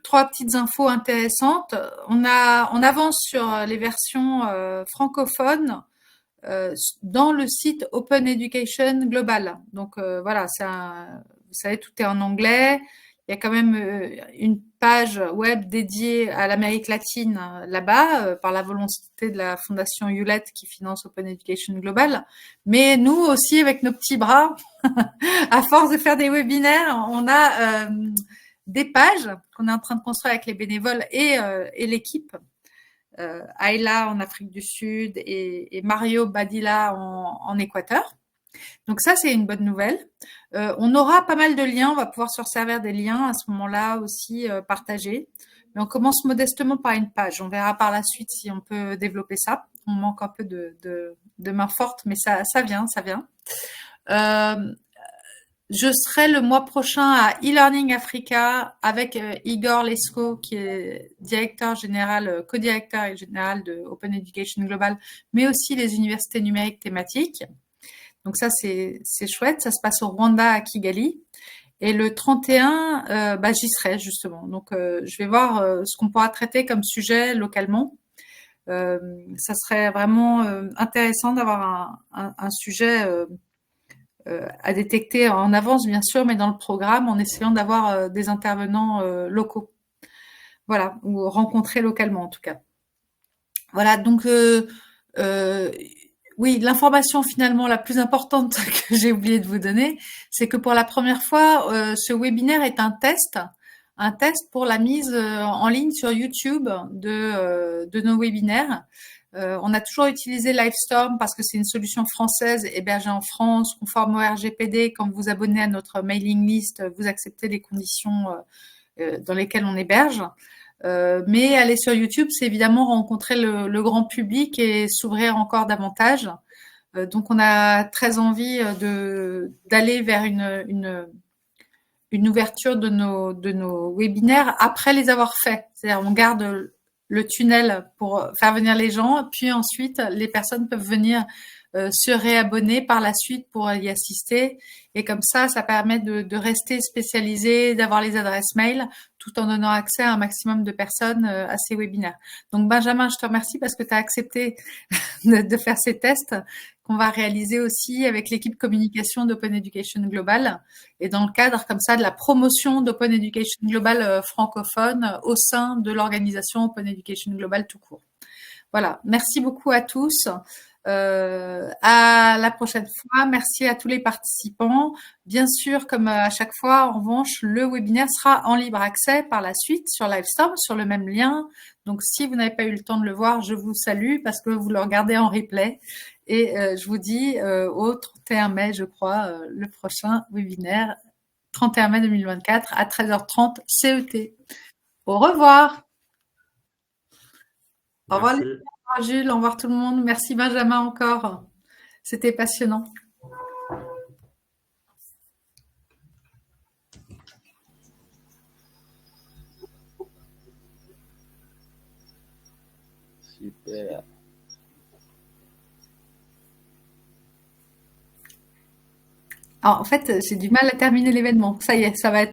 trois petites infos intéressantes. On avance sur les versions francophones dans le site Open Education Global. Donc voilà, vous savez, tout est en anglais. Il y a quand même une page web dédiée à l'Amérique latine là-bas, par la volonté de la fondation Hewlett qui finance Open Education Global. Mais nous aussi, avec nos petits bras, à force de faire des webinaires, on a des pages qu'on est en train de construire avec les bénévoles et l'équipe. Ayla en Afrique du Sud et Mario Badilla en Équateur. Donc ça, c'est une bonne nouvelle. On aura pas mal de liens, on va pouvoir se servir des liens à ce moment-là aussi partagés. Mais on commence modestement par une page. On verra par la suite si on peut développer ça. On manque un peu de main forte, mais ça vient, ça vient. Je serai le mois prochain à e-Learning Africa avec Igor Lesko, qui est directeur général, co-directeur général de Open Education Global, mais aussi les universités numériques thématiques. Donc ça, c'est chouette. Ça se passe au Rwanda, à Kigali. Et le 31, j'y serai justement. Donc, je vais voir ce qu'on pourra traiter comme sujet localement. Ça serait vraiment intéressant d'avoir un sujet à détecter en avance, bien sûr, mais dans le programme, en essayant d'avoir des intervenants locaux. Voilà, ou rencontrés localement en tout cas. Voilà, donc oui, l'information finalement la plus importante que j'ai oublié de vous donner, c'est que pour la première fois, ce webinaire est un test pour la mise en ligne sur YouTube de nos webinaires. On a toujours utilisé Livestorm parce que c'est une solution française hébergée en France, conforme au RGPD. Quand vous vous abonnez à notre mailing list, vous acceptez les conditions dans lesquelles on héberge. Mais aller sur YouTube, c'est évidemment rencontrer le grand public et s'ouvrir encore davantage. Donc, on a très envie d'aller vers une ouverture de nos webinaires après les avoir faits. C'est-à-dire, on garde le tunnel pour faire venir les gens, puis ensuite, les personnes peuvent venir se réabonner par la suite pour y assister. Et comme ça permet de rester spécialisé, d'avoir les adresses mail, tout en donnant accès à un maximum de personnes à ces webinaires. Donc Benjamin, je te remercie parce que tu as accepté de faire ces tests qu'on va réaliser aussi avec l'équipe communication d'Open Education Global et dans le cadre comme ça de la promotion d'Open Education Global francophone au sein de l'organisation Open Education Global tout court. Voilà, merci beaucoup à tous. À la prochaine fois. Merci à tous les participants. Bien sûr, comme à chaque fois, en revanche, le webinaire sera en libre accès par la suite sur Livestorm, sur le même lien. Donc, si vous n'avez pas eu le temps de le voir, je vous salue parce que vous le regardez en replay. Et je vous dis au 31 mai, je crois, le prochain webinaire, 31 mai 2024 à 13h30 CET. Au revoir. Au revoir. Jules, au revoir tout le monde. Merci Benjamin encore. C'était passionnant. Super. Alors, en fait, j'ai du mal à terminer l'événement. Ça y est, ça va être